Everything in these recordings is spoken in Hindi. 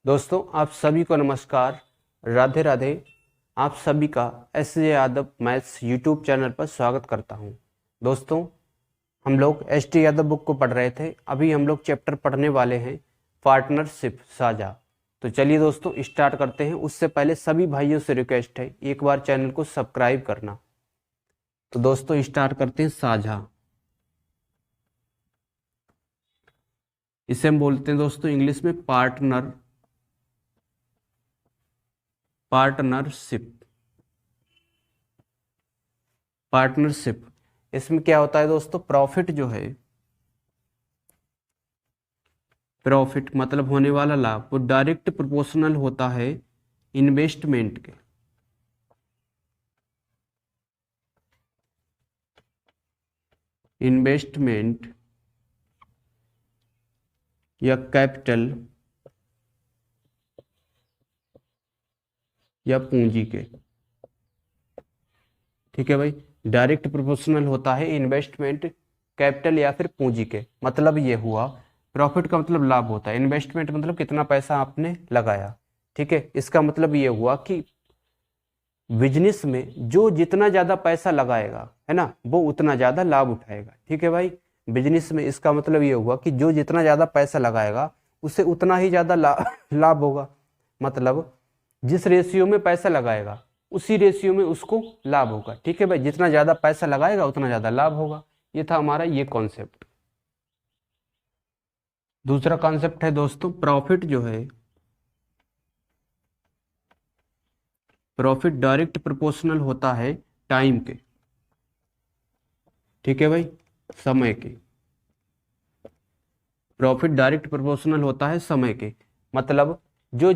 दोस्तों आप सभी को नमस्कार, राधे राधे। आप सभी का SJ. Yadav maths YouTube channel पर स्वागत करता हूं। दोस्तों हम लोग एस.टी. यादव बुक को पढ़ रहे थे। अभी हम लोग चैप्टर पढ़ने वाले हैं पार्टनरशिप साझा। तो चलिए दोस्तों स्टार्ट करते हैं। उससे पहले सभी भाइयों से रिक्वेस्ट है एक बार चैनल को सब्सक्राइब करना। तो दोस्तों स्टार्ट करते हैं साझा। इसे हम बोलते हैं दोस्तों इंग्लिश में पार्टनरशिप। इसमें क्या होता है दोस्तों, प्रॉफिट जो है, प्रॉफिट मतलब होने वाला लाभ, वो डायरेक्ट प्रोपोर्शनल होता है इन्वेस्टमेंट के। इन्वेस्टमेंट या कैपिटल या पूंजी के। ठीक है भाई, डायरेक्ट प्रोपोर्शनल होता है इन्वेस्टमेंट, कैपिटल या फिर पूंजी के। मतलब ये हुआ, प्रॉफिट का मतलब लाभ होता है, इन्वेस्टमेंट मतलब कितना पैसा आपने लगाया। ठीक है, इसका मतलब ये हुआ कि बिजनेस में जो जितना ज्यादा पैसा लगाएगा है ना, वो उतना ज्यादा लाभ उठाएगा। ठीक है भाई, बिजनेस में इसका मतलब ये हुआ कि जो जितना ज्यादा पैसा लगाएगा उसे उतना ही ज्यादा लाभ होगा। मतलब जिस रेशियो में पैसा लगाएगा उसी रेशियो में उसको लाभ होगा। ठीक है भाई, जितना ज्यादा पैसा लगाएगा उतना ज्यादा लाभ होगा। ये था हमारा ये कॉन्सेप्ट। दूसरा कॉन्सेप्ट है दोस्तों, प्रॉफिट जो है, प्रॉफिट डायरेक्ट प्रोपोर्शनल होता है टाइम के। ठीक है भाई, समय के। प्रॉफिट डायरेक्ट प्रोपोर्शनल होता है समय के। मतलब जो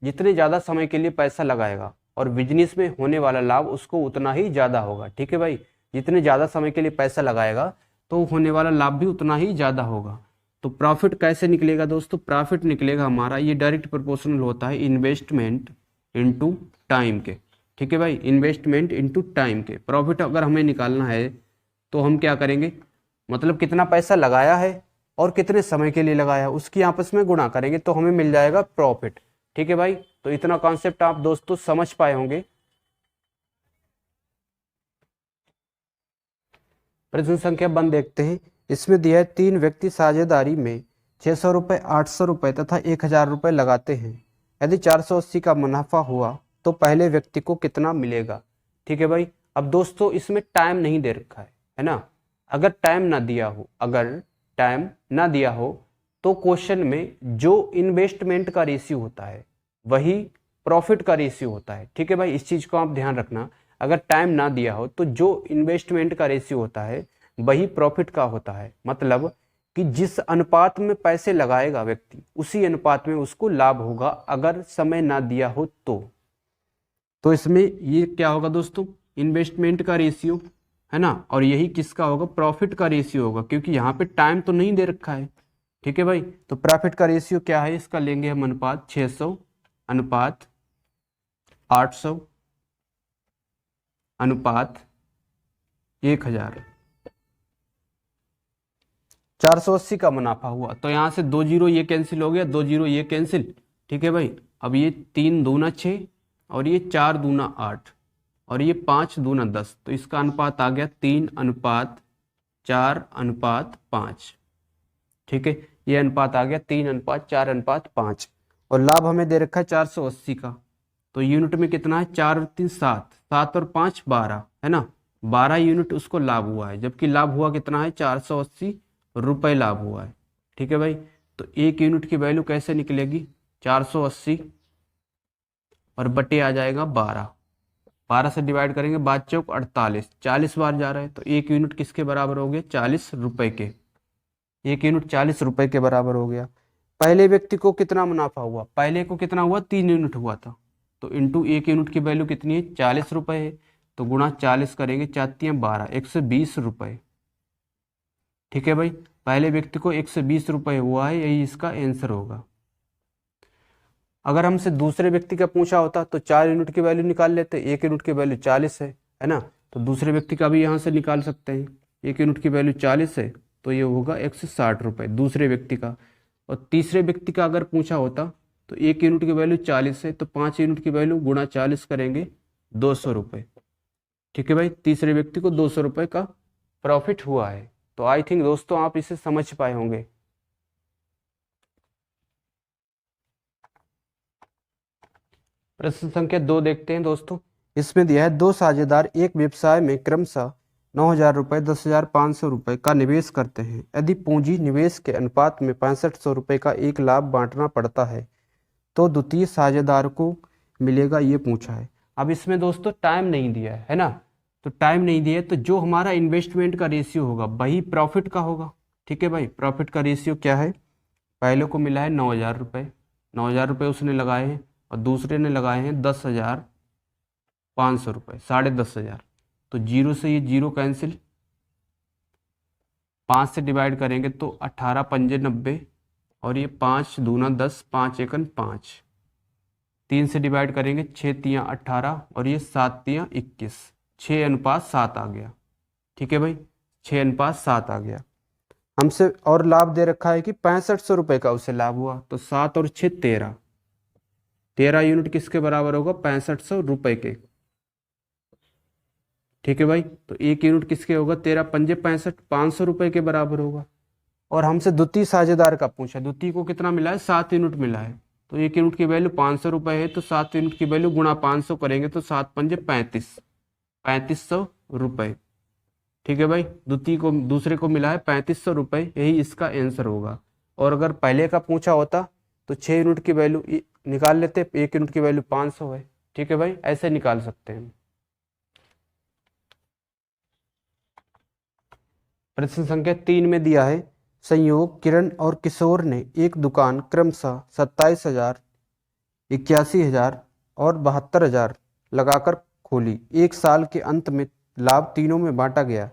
जितने ज्यादा समय के लिए पैसा लगाएगा और बिजनेस में होने वाला लाभ उसको उतना ही ज्यादा होगा। ठीक है भाई, जितने ज्यादा समय के लिए पैसा लगाएगा तो होने वाला लाभ भी उतना ही ज्यादा होगा। तो प्रॉफिट कैसे निकलेगा दोस्तों, प्रॉफिट निकलेगा हमारा, ये डायरेक्ट प्रोपोर्शनल होता है इन्वेस्टमेंट इनटू टाइम के। ठीक है भाई, इन्वेस्टमेंट इनटू टाइम के। प्रॉफिट अगर हमें निकालना है तो हम क्या करेंगे, मतलब कितना पैसा लगाया है और कितने समय के लिए लगाया है उसकी आपस में गुणा करेंगे तो हमें मिल जाएगा प्रॉफिट। ठीक है भाई, तो इतना कॉन्सेप्ट आप दोस्तों समझ पाए होंगे। प्रश्न संख्या 1 देखते हैं। इसमें दिया है 3 व्यक्ति साझेदारी में 600 रुपए, 800 रुपए तथा 1000 रुपए लगाते हैं। यदि 480 का मुनाफा हुआ तो पहले व्यक्ति को कितना मिलेगा। ठीक है भाई, अब दोस्तों इसमें टाइम नहीं दे रखा है ना। अगर टाइम ना दिया हो तो क्वेश्चन में जो इन्वेस्टमेंट का रेशियो होता है वही प्रॉफिट का रेशियो होता है। ठीक है भाई, इस चीज को आप ध्यान रखना। अगर टाइम ना दिया हो तो जो इन्वेस्टमेंट का रेशियो होता है वही प्रॉफिट का होता है। मतलब कि जिस अनुपात में पैसे लगाएगा व्यक्ति उसी अनुपात में उसको लाभ होगा, अगर समय ना दिया हो तो इसमें ये क्या होगा दोस्तों, इन्वेस्टमेंट का रेशियो है ना, और यही किसका होगा, प्रॉफिट का रेशियो होगा, क्योंकि यहाँ पे टाइम तो नहीं दे रखा है। ठीक है भाई, तो प्रॉफिट का रेशियो क्या है, इसका लेंगे हम अनुपात 600 अनुपात 800 अनुपात 1000। 480 का मुनाफा हुआ तो यहां से 2 जीरो ये कैंसिल हो गया, 2 जीरो ये कैंसिल। ठीक है भाई, अब ये 3 दूना 6 और ये 4 दूना 8 और ये 5 दूना 10, तो इसका अनुपात आ गया 3 अनुपात 4 अनुपात 5। ठीक है, ये अनुपात आ गया 3 अनुपात 4 अनुपात 5। और लाभ हमें दे रखा है 480 का, तो यूनिट में कितना है, 4 और 3 7, 7 और 5 12 है ना, 12 यूनिट उसको लाभ हुआ है, जबकि लाभ हुआ कितना है 480 रुपए लाभ हुआ है। ठीक है भाई, तो एक यूनिट की वैल्यू कैसे निकलेगी, 480 और बटे आ जाएगा 12, 12 से डिवाइड करेंगे 5 चौक 48, 40 बार जा रहा है, तो एक यूनिट किसके बराबर हो गया, 40 रुपए के। एक यूनिट 40 रुपए के बराबर हो गया। पहले व्यक्ति को कितना मुनाफा हुआ, पहले को कितना हुआ, 3 यूनिट हुआ था, तो इंटू एक यूनिट की वैल्यू कितनी है, 40 रुपए है, तो गुणा 40 करेंगे, 4 12, 120 रुपए। ठीक है भाई, पहले व्यक्ति को 120 रुपए हुआ है, यही इसका आंसर होगा। अगर हमसे दूसरे व्यक्ति का पूछा होता तो 4 यूनिट की वैल्यू निकाल लेते, एक यूनिट की वैल्यू 40 है ना, तो दूसरे व्यक्ति का भी यहाँ से निकाल सकते हैं। एक यूनिट की वैल्यू 40 है तो ये होगा 160 रुपए दूसरे व्यक्ति का, और तीसरे व्यक्ति का अगर पूछा होता तो 1 यूनिट की वैल्यू 40 है, तो 5 यूनिट की वैल्यू गुणा 40 करेंगे 200 रुपये। ठीक है भाई, तीसरे व्यक्ति को 200 रुपये का प्रॉफिट हुआ है। तो आई थिंक दोस्तों आप इसे समझ पाए होंगे। प्रश्न संख्या 2 देखते हैं दोस्तों। इसमें दिया है दो साझेदार एक व्यवसाय में क्रमशः 9,000 रुपये, 10,500 रुपये का निवेश करते हैं। यदि पूंजी निवेश के अनुपात में 6500 रुपये का एक लाभ बांटना पड़ता है तो द्वितीय साझेदार को मिलेगा, ये पूछा है। अब इसमें दोस्तों टाइम नहीं दिया है ना, तो टाइम नहीं दिया है, तो जो हमारा इन्वेस्टमेंट का रेशियो होगा वही प्रॉफिट का होगा। ठीक है भाई, प्रॉफिट का रेशियो क्या है, पहले को मिला है 9,000 रुपये, 9,000 रुपये उसने लगाए हैं और दूसरे ने लगाए हैं 10,500 रुपये, 10,500। तो जीरो से ये जीरो कैंसिल, 5 से डिवाइड करेंगे तो 18 पंजे 90, और ये 5 दूना 10, 5 एकन 5, 3 से डिवाइड करेंगे 6 तियाँ 18 और ये 7 तियाँ 21, 6:7 आ गया। ठीक है भाई, 6:7 आ गया। हमसे और लाभ दे रखा है कि 6500 रुपये का उसे लाभ हुआ, तो 7 और 6 13, 13 यूनिट किसके बराबर होगा, 6500 रुपये के। ठीक है भाई, तो 1 यूनिट किसके होगा, 13 पंजे 65, 500 रुपये के बराबर होगा। और हमसे द्वितीय साझेदार का पूछा, द्वितीय को कितना मिला है, 7 यूनिट मिला है, तो 1 यूनिट की वैल्यू 500 रुपये है, तो 7 यूनिट की वैल्यू गुणा 500 करेंगे तो 7 पंजे 35, 3500 रुपये। ठीक है भाई, द्वितीय को दूसरे को मिला है 3500 रुपये, यही इसका आंसर होगा। और अगर पहले का पूछा होता तो 6 यूनिट की वैल्यू निकाल लेते, 1 यूनिट की वैल्यू 500 है। ठीक है भाई, ऐसे निकाल सकते हैं। प्रश्न संख्या 3 में दिया है संयोग किरण और किशोर ने एक दुकान क्रमशः 27,000, 81,000 और 72,000 लगाकर खोली। एक साल के अंत में लाभ तीनों में बांटा गया।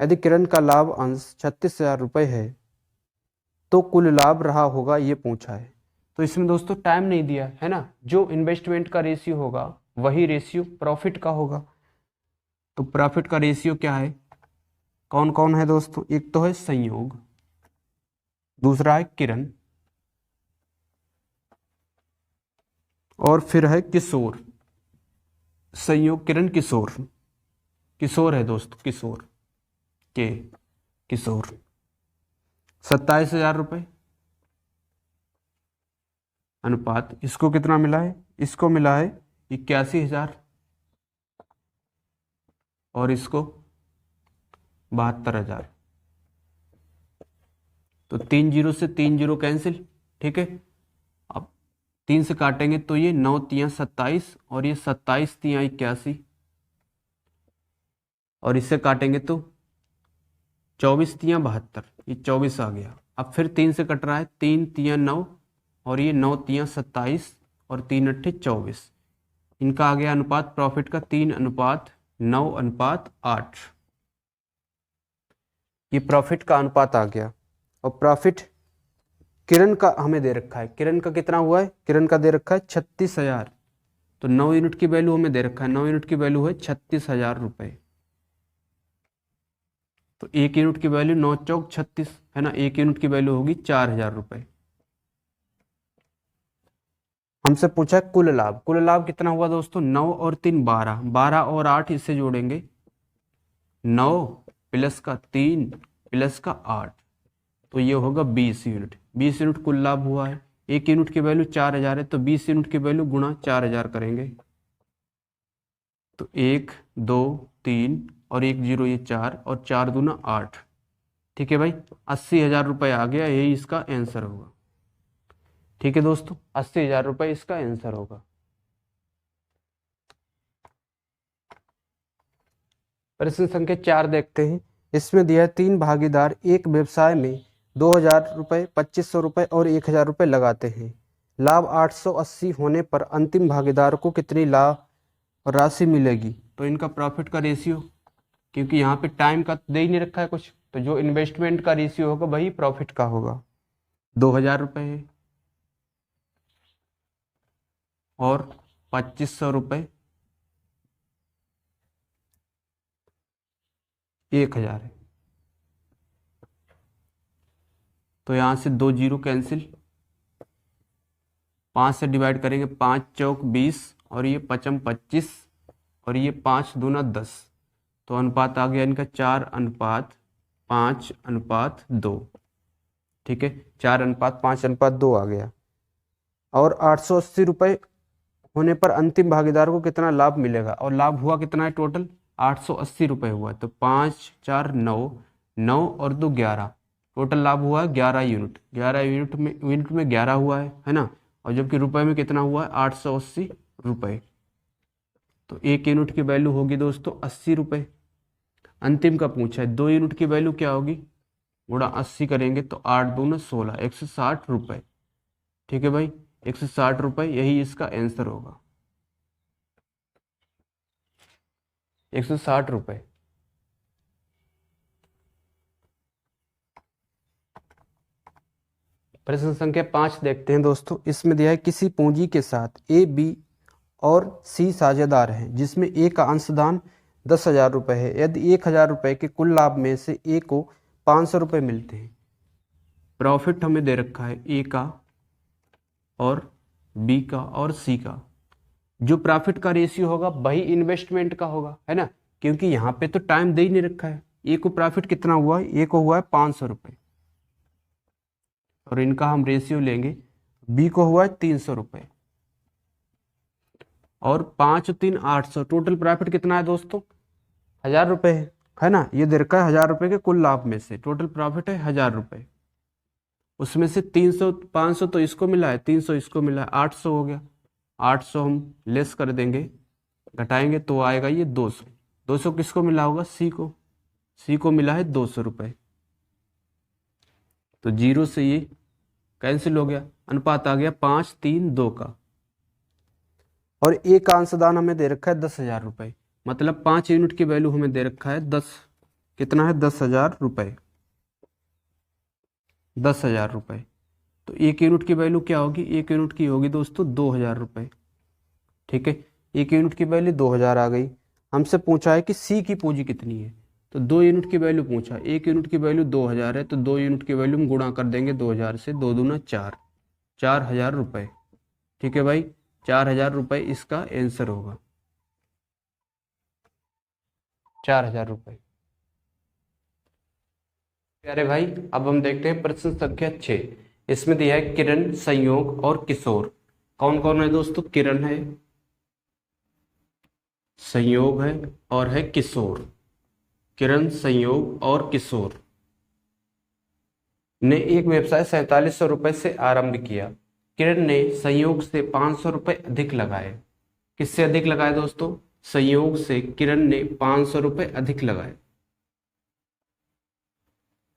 यदि किरण का लाभ अंश 36,000 रुपये है तो कुल लाभ रहा होगा, ये पूछा है। तो इसमें दोस्तों टाइम नहीं दिया है ना, जो इन्वेस्टमेंट का रेशियो होगा वही रेशियो प्रॉफिट का होगा। तो प्रॉफिट का रेशियो क्या है, कौन कौन है दोस्तों, एक तो है संयोग, दूसरा है किरण, और फिर है किशोर। संयोग किरण किशोर, किशोर है दोस्तों, किशोर के किशोर 27,000 रुपये अनुपात, इसको कितना मिला है, इसको मिला है 81,000 और इसको 72,000। तो 3 जीरो से 3 जीरो कैंसिल। ठीक है, अब 3 से काटेंगे तो ये 9 तियाँ 27 और ये 27 तियाँ 81, और इससे काटेंगे तो 24 तियाँ 72, ये 24 आ गया। अब फिर 3 से कट रहा है, 3 तियाँ 9 और ये 9 तियाँ 27 और 3 अट्ठे 24, इनका आ गया अनुपात प्रॉफिट का 3:9:8। ये प्रॉफिट का अनुपात आ गया। और प्रॉफिट किरण का हमें दे रखा है, किरण का कितना हुआ है, किरण का दे रखा है 36,000, तो 9 यूनिट की वैल्यू हमें दे रखा है, 9 यूनिट की वैल्यू है 36,000 रुपये। तो 1 यूनिट की वैल्यू 9 चौक 36 है ना, 1 यूनिट की वैल्यू होगी 4,000 रुपये। हमसे पूछा है कुल लाभ, कुल लाभ कितना हुआ दोस्तों, 9 और 3 12, 12 और 8 इससे जोड़ेंगे, 9 प्लस का 3 प्लस का 8, तो ये होगा 20 यूनिट। 20 यूनिट कुल लाभ हुआ है। 1 यूनिट की वैल्यू 4,000 है, तो 20 यूनिट की वैल्यू गुणा 4,000 करेंगे, तो 1 2 3 और 1 जीरो ये 4 और 4 दूना 8। ठीक है भाई, 80,000 रुपये आ गया, यही इसका आंसर होगा। ठीक है दोस्तों, 80,000 रुपये इसका आंसर होगा। प्रश्न संख्या 4 देखते हैं। इसमें दिया है 3 भागीदार एक व्यवसाय में 2,000 रुपये, 2,500 रुपये और 1,000 रुपये लगाते हैं। लाभ 880 होने पर अंतिम भागीदार को कितनी लाभ राशि मिलेगी। तो इनका प्रॉफिट का रेशियो, क्योंकि यहाँ पे टाइम का दे ही नहीं रखा है कुछ, तो जो इन्वेस्टमेंट का रेशियो होगा वही प्रॉफिट का होगा। 2,000 रुपये है और 2,500 रुपये, 1,000 है, तो यहाँ से 2 जीरो कैंसिल, 5 से डिवाइड करेंगे, 5 चौक 20 और ये 5 25 और ये 5 दूना 10। तो अनुपात आ गया इनका 4:5:2। ठीक है, 4:5:2 आ गया। और 880 रुपये होने पर अंतिम भागीदार को कितना लाभ मिलेगा? और लाभ हुआ कितना है? टोटल 880 रुपये हुआ। तो 5 4 9, 9 और 2 11, टोटल लाभ हुआ है 11 यूनिट। 11 यूनिट में 11 हुआ है ना। और जबकि रुपए में कितना हुआ है? 880 रुपये। तो 1 यूनिट की वैल्यू होगी दोस्तों 80 रुपये। अंतिम का पूछा है 2 यूनिट की वैल्यू क्या होगी? गुणा 80 करेंगे तो 8 दूना 16, 160 रुपये। ठीक है भाई, 160 रुपये, यही इसका आंसर होगा, 160 रुपये। प्रश्न संख्या 5 देखते हैं दोस्तों। इसमें दिया है किसी पूंजी के साथ ए, बी और सी साझेदार हैं, जिसमें ए का अंशदान 10,000 रुपये है। यदि 1,000 रुपये के कुल लाभ में से ए को 500 रुपये मिलते हैं। प्रॉफिट हमें दे रखा है ए का और बी का और सी का। जो प्रॉफिट का रेशियो होगा वही इन्वेस्टमेंट का होगा, है ना, क्योंकि यहाँ पे तो टाइम दे ही नहीं रखा है। ए को प्रॉफिट कितना हुआ है? ए को हुआ है 500 रुपये और इनका हम रेशियो लेंगे। बी को हुआ है 300 रुपये और 5 3 800। टोटल प्रॉफिट कितना है दोस्तों? 1,000 रुपये है ना। ये दे रखा है 1,000 रुपये के कुल लाभ में से टोटल प्रॉफिट है 1,000 रुपये। उसमें से 300 500 तो इसको मिला है, 300 इसको मिला है, 800 हो गया। 800 हम लेस कर देंगे, घटाएंगे तो आएगा ये 200। 200 किसको मिला होगा? सी को। सी को मिला है 200 रुपये। तो 0 से ये कैंसिल हो गया। अनुपात आ गया 5:3:2 का। और ए का अंशदान हमें दे रखा है 10,000 रुपये, मतलब 5 यूनिट की वैल्यू हमें दे रखा है 10। कितना है? 10,000 रुपये। 10,000 रुपये। तो 1 यूनिट की वैल्यू क्या होगी? 1 यूनिट की होगी दोस्तों 2,000 रुपये। ठीक है, 1 यूनिट की वैल्यू 2,000 आ गई। हमसे पूछा है कि सी की पूंजी कितनी है, तो 2 यूनिट की वैल्यू पूछा। 1 यूनिट की वैल्यू 2,000 है, तो 2 यूनिट की वैल्यू हम गुणा कर देंगे 2,000 से। 2 दूना 4, 4,000 रुपये। ठीक है भाई, 4,000 रुपये इसका आंसर होगा, 4,000 रुपये। प्यारे भाई, अब हम देखते हैं प्रश्न संख्या 6। इसमें दिया है किरण, संयोग और किशोर। कौन कौन है दोस्तों? किरण है, संयोग है और है किशोर। किरण, संयोग और किशोर ने एक व्यवसाय 4700 रुपये से आरंभ किया। किरण ने संयोग से 500 रुपये अधिक लगाए। किससे अधिक लगाए दोस्तों? संयोग से किरण ने 500 रुपये अधिक लगाए,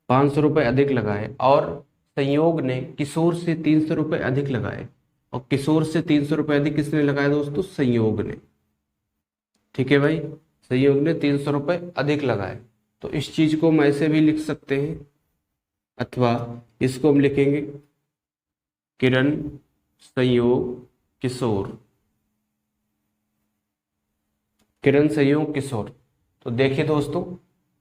500 रुपये अधिक लगाए। और संयोग ने किशोर से 300 रुपये अधिक लगाए। और किशोर से 300 रुपये अधिक किसने लगाए दोस्तों? संयोग ने। ठीक है भाई, संयोग ने 300 रुपये अधिक लगाए। तो इस चीज को हम ऐसे भी लिख सकते हैं, अथवा इसको हम लिखेंगे किरण, संयोग, किशोर। किरण, संयोग, किशोर। तो देखिए दोस्तों,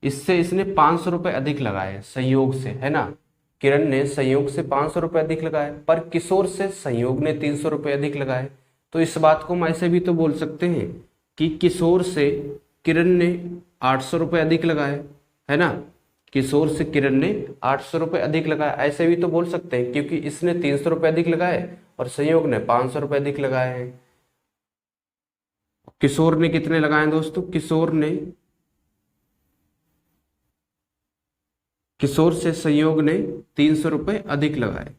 इससे इसने 500 रुपये अधिक लगाए संयोग से, है ना। किरण ने संयोग से 500 रुपये अधिक लगाए, पर किशोर से संयोग ने 300 रुपये अधिक लगाए। तो इस बात को हम ऐसे भी तो बोल सकते हैं कि किशोर से किरण ने 800 रुपये अधिक लगाए, है ना। किशोर से किरण ने 800 रुपये अधिक लगाए, ऐसे भी तो बोल सकते हैं, क्योंकि इसने 300 रुपये अधिक लगाए और संयोग ने 500 रुपये अधिक लगाए हैं। किशोर ने कितने लगाए दोस्तों? किशोर से संयोग ने 300 रुपये अधिक लगाए।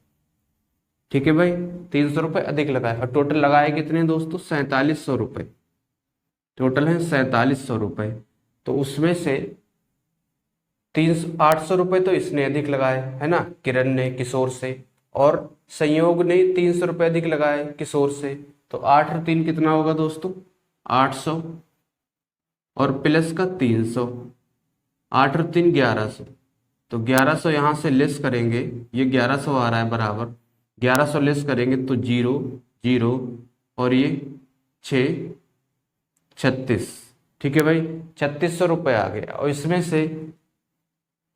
ठीक है भाई, 300 रुपये अधिक लगाए। और टोटल लगाए कितने दोस्तों? 4700 रुपये। टोटल है 4700 रुपये। तो उसमें से 800 रुपये तो इसने अधिक लगाए, है ना, किरण ने किशोर से। और संयोग ने 300 रुपये अधिक लगाए किशोर से। तो 8 और 3 कितना होगा दोस्तों? 800 और प्लस का 300, 8 और 3 1100। तो 1100 यहाँ से लेस करेंगे, ये 1100 आ रहा है बराबर, 1100 लेस करेंगे तो 0 0 और ये 6 36। ठीक है भाई, 3600 रुपये आ गया। और इसमें से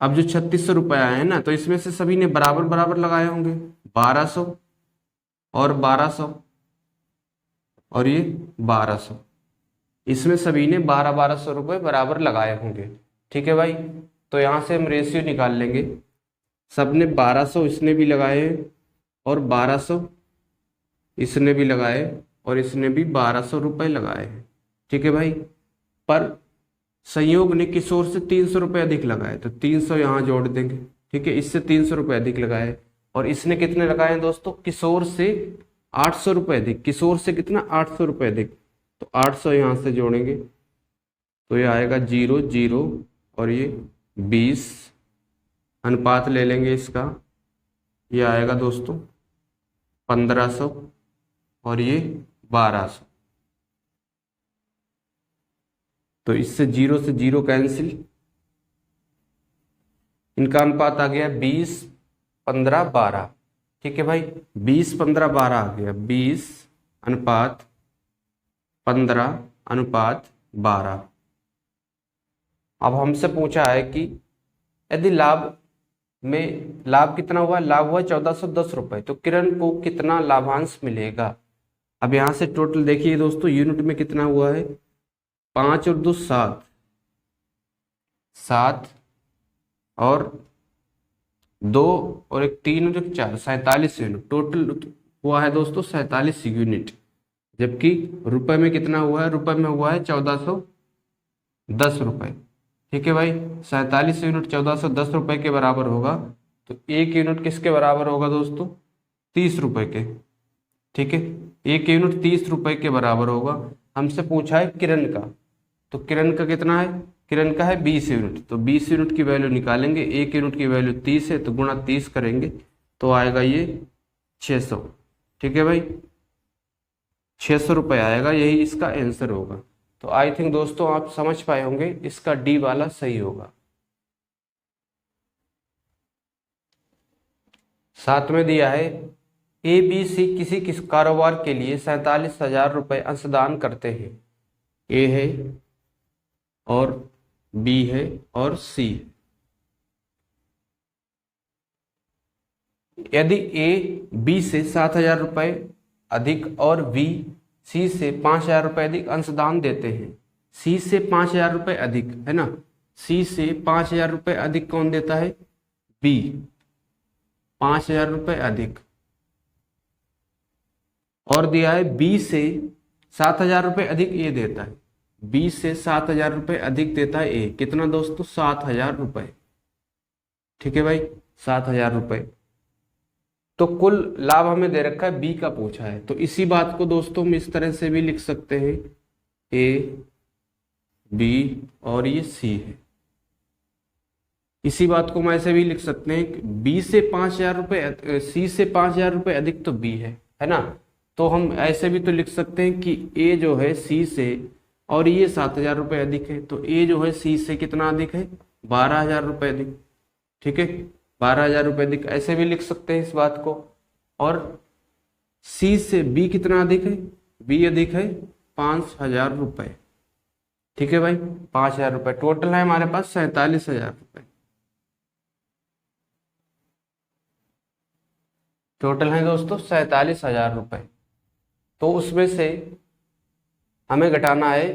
अब जो 3600 रुपये आए हैं ना, तो इसमें से सभी ने बराबर बराबर लगाए होंगे। 1200 और 1200 और ये 1200। इसमें सभी ने 1200 रुपये बराबर लगाए होंगे। ठीक है भाई, तो यहाँ से हम रेशियो निकाल लेंगे। सब ने 1200 इसने भी लगाए और 1200 इसने भी लगाए और इसने भी 1200 रुपये लगाए हैं। ठीक है भाई, पर संयोग ने किशोर से 300 रुपये अधिक लगाए तो 300 यहाँ जोड़ देंगे। ठीक है, इससे 300 रुपये अधिक लगाए और इसने कितने लगाए हैं दोस्तों, किशोर से 800 रुपये अधिक। किशोर से कितना, 800 रुपये अधिक, तो 800 यहाँ से जोड़ेंगे तो ये आएगा 0 0 और ये 20। अनुपात ले लेंगे इसका, ये आएगा दोस्तों 1500 और ये 1200। तो इससे 0 से 0 कैंसिल, इनका अनुपात आ गया 20 15 12। ठीक है भाई, 20 15 12 आ गया, 20 अनुपात 15 अनुपात 12। अब हमसे पूछा है कि यदि लाभ में लाभ कितना हुआ, लाभ हुआ 1410 रुपये, तो किरण को कितना लाभांश मिलेगा। अब यहां से टोटल देखिए दोस्तों, यूनिट में कितना हुआ है, 5 और 2 7, 7 और 2 और 1 3 और 1 4, 47 यूनिट टोटल हुआ है दोस्तों, 47 यूनिट। जबकि रुपए में कितना हुआ है, रुपए में हुआ है 1410 रुपये। ठीक है भाई, 47 यूनिट 1410 रुपये के बराबर होगा, तो 1 यूनिट किसके बराबर होगा दोस्तों, 30 रुपये के। ठीक है, 1 यूनिट 30 रुपये के बराबर होगा। हमसे पूछा है किरण का, तो किरण का कितना है, किरण का है 20 यूनिट, तो 20 यूनिट की वैल्यू निकालेंगे। 1 यूनिट की वैल्यू 30 है तो गुणा 30 करेंगे तो आएगा ये 600। ठीक है भाई, 600 रुपये आएगा, यही इसका आंसर होगा। तो आई थिंक दोस्तों आप समझ पाए होंगे, इसका डी वाला सही होगा। साथ में दिया है ABC किसी कारोबार के लिए 47,000 रुपये अंशदान करते हैं। ए है और बी है और सी। यदि ए बी से 7,000 रुपये अधिक और बी सी से 5,000 रुपये अधिक अंशदान देते हैं। सी से 5,000 रुपये अधिक है ना, सी से 5,000 रुपये अधिक कौन देता है, बी 5,000 रुपये अधिक। और दिया है बी से 7,000 रुपये अधिक ए देता है, बी से 7,000 रुपये अधिक देता है ए, कितना दोस्तों 7,000 रुपये। ठीक है भाई, 7,000 रुपये। तो कुल लाभ हमें दे रखा है, बी का पूछा है, तो इसी बात को दोस्तों हम इस तरह से भी लिख सकते हैं, ए बी और ये सी है। इसी बात को हम ऐसे भी लिख सकते हैं कि बी से 5,000 रुपये, सी से 5,000 रुपये अधिक तो बी है ना। तो हम ऐसे भी तो लिख सकते हैं कि ए जो है सी से, और ये 7,000 रुपये अधिक है, तो ए जो है सी से कितना अधिक है, 12,000 रुपये अधिक। ठीक है, 12,000 रुपये अधिक, ऐसे भी लिख सकते हैं इस बात को। और सी से बी कितना अधिक है, बी अधिक है 5,000 रुपये। ठीक है भाई, 5,000 रुपये टोटल है हमारे पास 47,000 रुपये। टोटल है दोस्तों 47,000 रुपये। तो उसमें से हमें घटाना है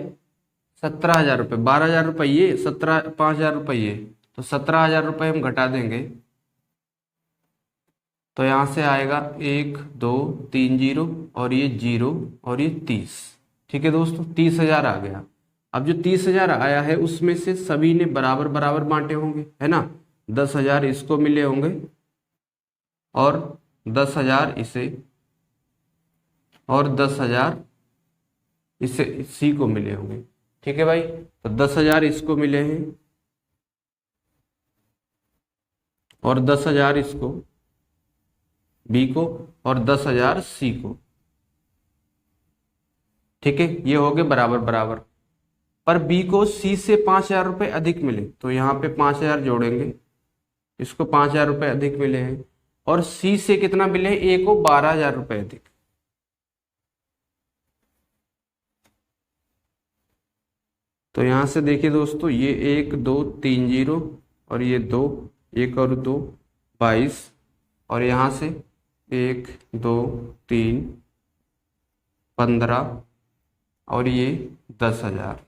17,000 रुपये, 12,000 रुपये ये, 5,000 रुपये ये, तो 17,000 रुपये हम घटा देंगे। तो यहाँ से आएगा 1 2 3 0 और ये 0 और ये 30। ठीक है दोस्तों, 30,000 आ गया। अब जो 30,000 आया है उसमें से सभी ने बराबर बराबर बांटे होंगे, है ना। 10,000 इसको मिले होंगे और 10,000 इसे, और 10,000 इसे सी को मिले होंगे। ठीक है भाई, तो 10,000 इसको मिले हैं और 10,000 इसको बी को और 10,000 सी को। ठीक है, ये हो गए बराबर बराबर। पर बी को सी से 5,000 रुपये अधिक मिले, तो यहाँ पे 5,000 जोड़ेंगे, इसको 5,000 रुपये अधिक मिले हैं। और सी से कितना मिले, ए को 12,000 रुपये अधिक। तो यहां से देखिए दोस्तों, ये 1 2 3 0 और ये 2, 1 और 2 22, और यहां से 1 2 3 15 और ये 10,000।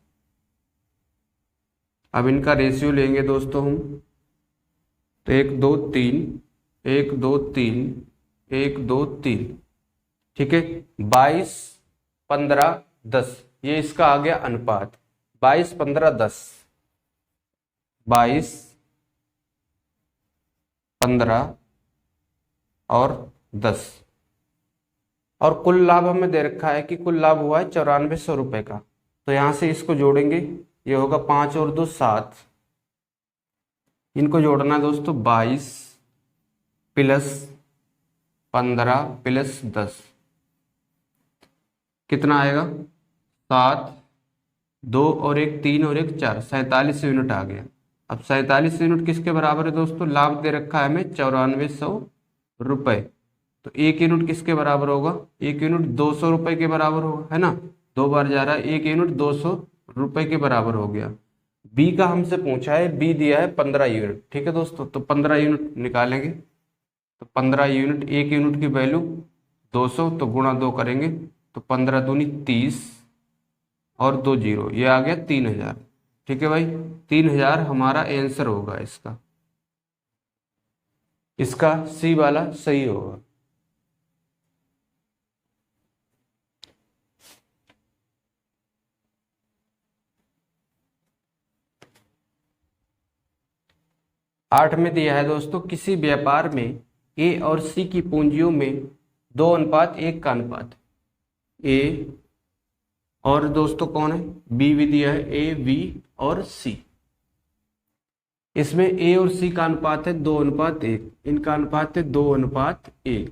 अब इनका रेशियो लेंगे दोस्तों हम, तो 1 2 3 1 2 3 1 2 3, ठीक है। 22 15 10, ये इसका आ गया अनुपात। 22 15 10, 22 15 और 10। और कुल लाभ हमें दे रखा है कि कुल लाभ हुआ है 9400 रुपये का। तो यहाँ से इसको जोड़ेंगे, ये होगा 5 और 2 7। इनको जोड़ना है दोस्तों, 22 प्लस 15 प्लस 10 कितना आएगा, 7 2 और 1 3 और 1 4, 47 यूनिट आ गया। अब 47 यूनिट किसके बराबर है दोस्तों, लाभ दे रखा है हमें 9400 रुपये। तो 1 यूनिट किसके बराबर होगा, 1 यूनिट 200 रुपये के बराबर होगा, है ना। 2 बार जा रहा है, 1 यूनिट 200 रुपये के बराबर हो गया। बी का हमसे पूछा है, बी दिया है 15 यूनिट, ठीक है दोस्तों। तो 15 यूनिट निकालेंगे, तो 15 यूनिट, 1 यूनिट की वैल्यू 200, तो गुणा 2 करेंगे, तो 15 दूनी 30 और 2 जीरो, ये आ गया 3000, ठीक है भाई। 3000 हमारा आंसर होगा इसका, इसका सी वाला सही होगा। आठ में दिया है दोस्तों, किसी व्यापार में ए और सी की पूंजियों में 2:1 का अनुपात। ए और दोस्तों कौन है, बी भी दिया है, ए बी और सी। इसमें ए और सी का अनुपात है 2:1, इनका अनुपात है 2:1।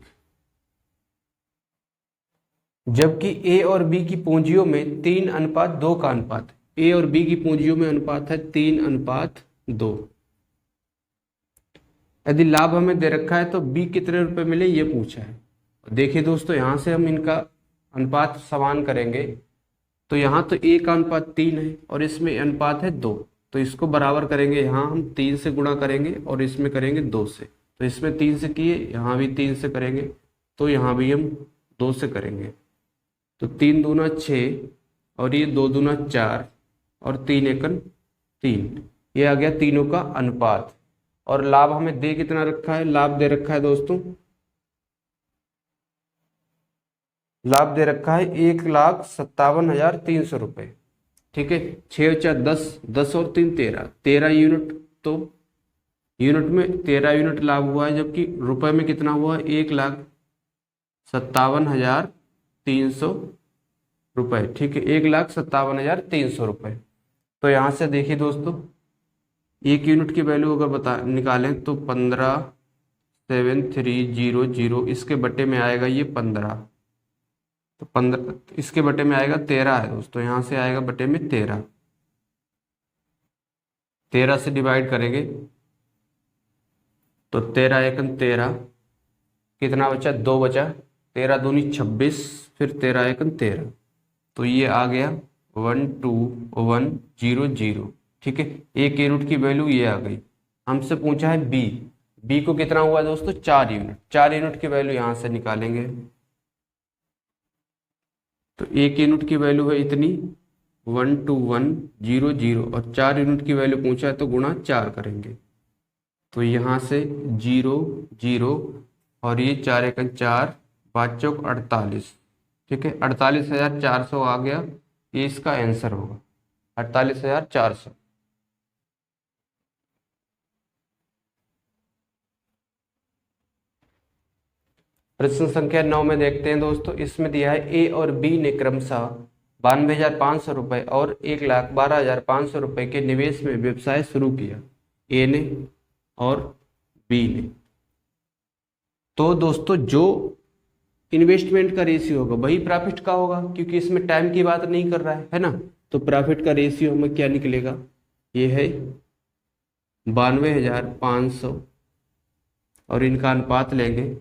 जबकि ए और बी की पूंजियों में 3:2 का अनुपात है। ए और बी की पूंजियों में अनुपात है 3:2। यदि लाभ हमें दे रखा है तो बी कितने रुपए मिले ये पूछा है। देखिए दोस्तों, यहाँ से हम इनका अनुपात समान करेंगे, तो यहाँ तो ए का अनुपात 3 है और इसमें अनुपात है 2, तो इसको बराबर करेंगे। यहाँ हम 3 से गुणा करेंगे और इसमें करेंगे 2 से। तो इसमें 3 से किए, यहाँ भी 3 से करेंगे, तो यहाँ भी हम 2 से करेंगे। तो 3 दूना 6 और ये 2 दूना 4 और 3 एकन 3, ये आ गया तीनों का अनुपात। और लाभ हमें दे कितना रखा है, लाभ दे रखा है दोस्तों, लाभ दे रखा है 1,57,300 रुपये, ठीक है। 6 4 10, 10 और 3 13, 13 यूनिट। तो यूनिट में 13 यूनिट लाभ हुआ है, जबकि रुपए में कितना हुआ है, 1,57,300 रुपये, ठीक है। 1,57,300 रुपये। तो यहाँ से देखिए दोस्तों, 1 यूनिट की वैल्यू अगर बता निकालें तो 15,7300, इसके बटे में आएगा ये 15, तो 15 इसके बटे में आएगा 13 है दोस्तों। यहाँ से आएगा बटे में 13, 13 से डिवाइड करेंगे तो 13 एकन 13, कितना बचा, 2 बचा, 13 दूनी 26, फिर 13 एकन 13, तो ये आ गया 12100, ठीक है। 1 यूनिट की वैल्यू ये आ गई। हमसे पूछा है बी, बी को कितना हुआ दोस्तों, 4 यूनिट। 4 यूनिट की वैल्यू यहाँ से निकालेंगे, तो 1 यूनिट की वैल्यू है इतनी 12100, और 4 यूनिट की वैल्यू पूछा है तो गुणा 4 करेंगे, तो यहाँ से 0 0 और ये 4 एकन 4, 5 चौक 48, ठीक है। 48,400 आ गया, ये इसका आंसर होगा, 48,400। प्रश्न संख्या 9 में देखते हैं दोस्तों, इसमें दिया है ए और बी ने क्रमशः 92,500 रुपये और 1,12,500 रुपये के निवेश में व्यवसाय शुरू किया, ए ने और बी ने। तो दोस्तों जो इन्वेस्टमेंट का रेशियो होगा वही प्रॉफिट का होगा, क्योंकि इसमें टाइम की बात नहीं कर रहा है ना। तो प्रॉफिट का रेशियो हमें क्या निकलेगा, ये है 92,500 और इनका अनुपात लेंगे,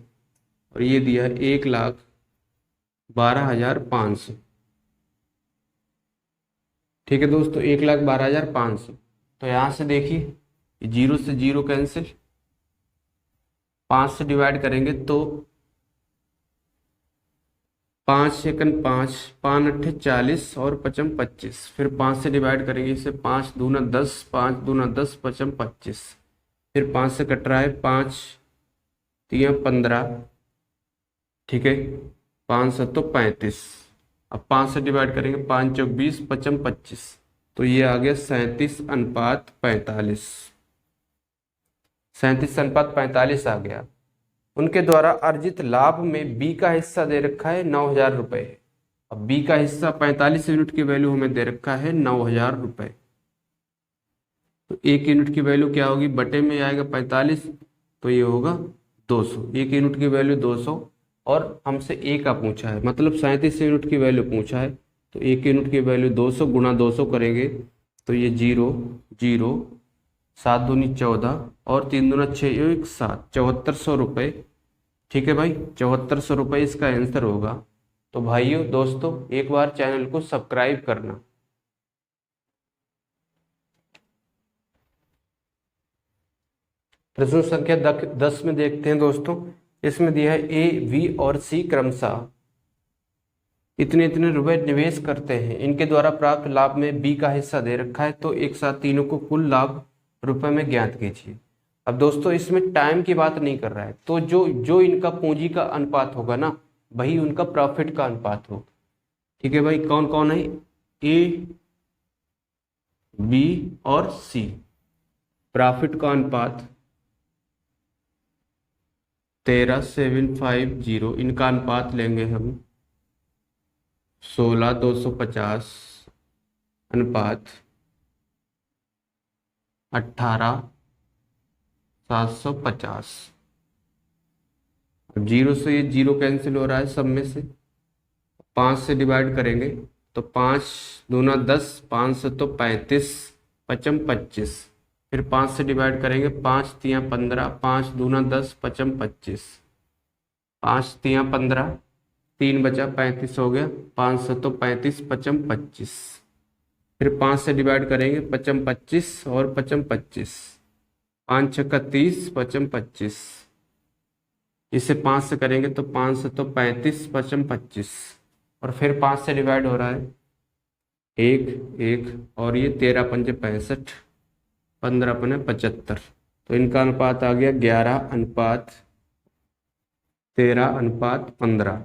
और ये दिया है 1,12,500, ठीक है दोस्तों, 1,12,500। तो यहाँ से देखिए 0 से 0 कैंसिल, 5 से डिवाइड करेंगे तो 5 सेकंड 5, 5 अट्ठे 40 और पचम 25। फिर 5 से डिवाइड करेंगे इसे, 5 दूना 10, 5 दूना 10, पचम 25। फिर 5 से कट रहा है, 5 तिया 15, ठीक है, 5 सत्तो 35। अब 5 से डिवाइड करेंगे, 5 चौक 20, पचम 25। तो ये आ गया 37:45। 37:45 आ गया। उनके द्वारा अर्जित लाभ में बी का हिस्सा दे रखा है 9,000 रुपए। अब बी का हिस्सा 45 यूनिट की वैल्यू हमें दे रखा है 9,000 रुपए। तो 1 यूनिट की वैल्यू क्या होगी, बटे में आएगा 45, तो ये होगा 200। 1 यूनिट की वैल्यू 200 और हमसे ए का पूछा है, मतलब 37 यूनिट की वैल्यू पूछा है। तो 1 यूनिट की वैल्यू 200 गुणा 200 करेंगे तो ये 0 0, 7 दूनी 14 और 3 दूना 6, 1 7, 7400 रुपये। ठीक है भाई, 7400 रुपये इसका आंसर होगा। तो भाइयों दोस्तों, एक बार चैनल को सब्सक्राइब करना। प्रश्न संख्या 10 में देखते हैं दोस्तों। इसमें दिया है ए, बी और सी क्रमशः इतने इतने रुपए निवेश करते हैं, इनके द्वारा प्राप्त लाभ में बी का हिस्सा दे रखा है, तो एक साथ तीनों को कुल लाभ रुपए में ज्ञात कीजिए। अब दोस्तों इसमें टाइम की बात नहीं कर रहा है, तो जो जो इनका पूंजी का अनुपात होगा ना, वही उनका प्रॉफिट का अनुपात होगा। ठीक है भाई, कौन कौन है, ए, बी और सी। प्रॉफिट का अनुपात 13,750, इनका अनुपात लेंगे हम 16,250 अनुपात 18,750। अब 0 से ये 0 कैंसिल हो रहा है सब में से, 5 से डिवाइड करेंगे तो 5 दूना 10, 5 से तो 35, पचम 25। फिर 5 से डिवाइड करेंगे, 5 तिया 15, 5 दूना 10, पचम 25, 5 तिया 15, 3 बचा 35 हो गया, 5 से तो 35, पचम 25। फिर 5 से डिवाइड करेंगे, पचम 25 और पचम 25, 5 छक्का 30, पचम 25। इसे 5 से करेंगे तो 5 से तो 35, पचम 25 और फिर 5 से डिवाइड हो रहा है 1 1 और ये 13 पंजे 65, 15 पने 75। तो इनका अनुपात आ गया 11:13:15।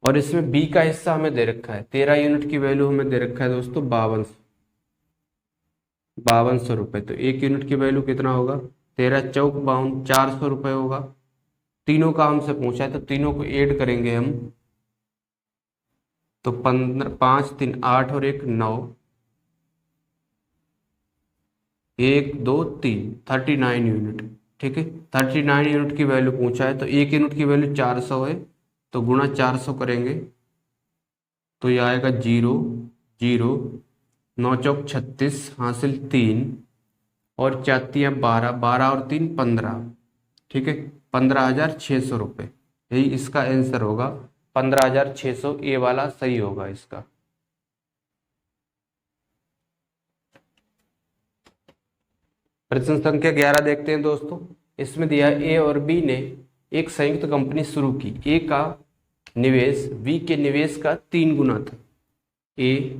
और इसमें बी का हिस्सा हमें दे रखा है, 13 यूनिट की वैल्यू हमें दे रखा है दोस्तों 5200 रुपये। तो 1 यूनिट की वैल्यू कितना होगा, 13 चौक 52, 400 रुपये होगा। तीनों का हमसे पूछा है तो तीनों को ऐड करेंगे हम, तो 15, 5 3 8 और 1 9, 1 2 3, 39 यूनिट। ठीक है, 39 यूनिट की वैल्यू पूछा है, तो 1 यूनिट की वैल्यू 400 है, तो गुणा 400 करेंगे तो ये आएगा 0 0, 9 चौक 36, हासिल 3 और 4 तिया 12, 12 और 3 15। ठीक है, 15,600 रुपये, यही इसका आंसर होगा। 15,600 ए वाला सही होगा इसका। प्रश्न संख्या 11 देखते हैं दोस्तों। इसमें दिया है ए और बी ने एक संयुक्त कंपनी शुरू की। ए का निवेश बी के निवेश का 3 गुना था। ए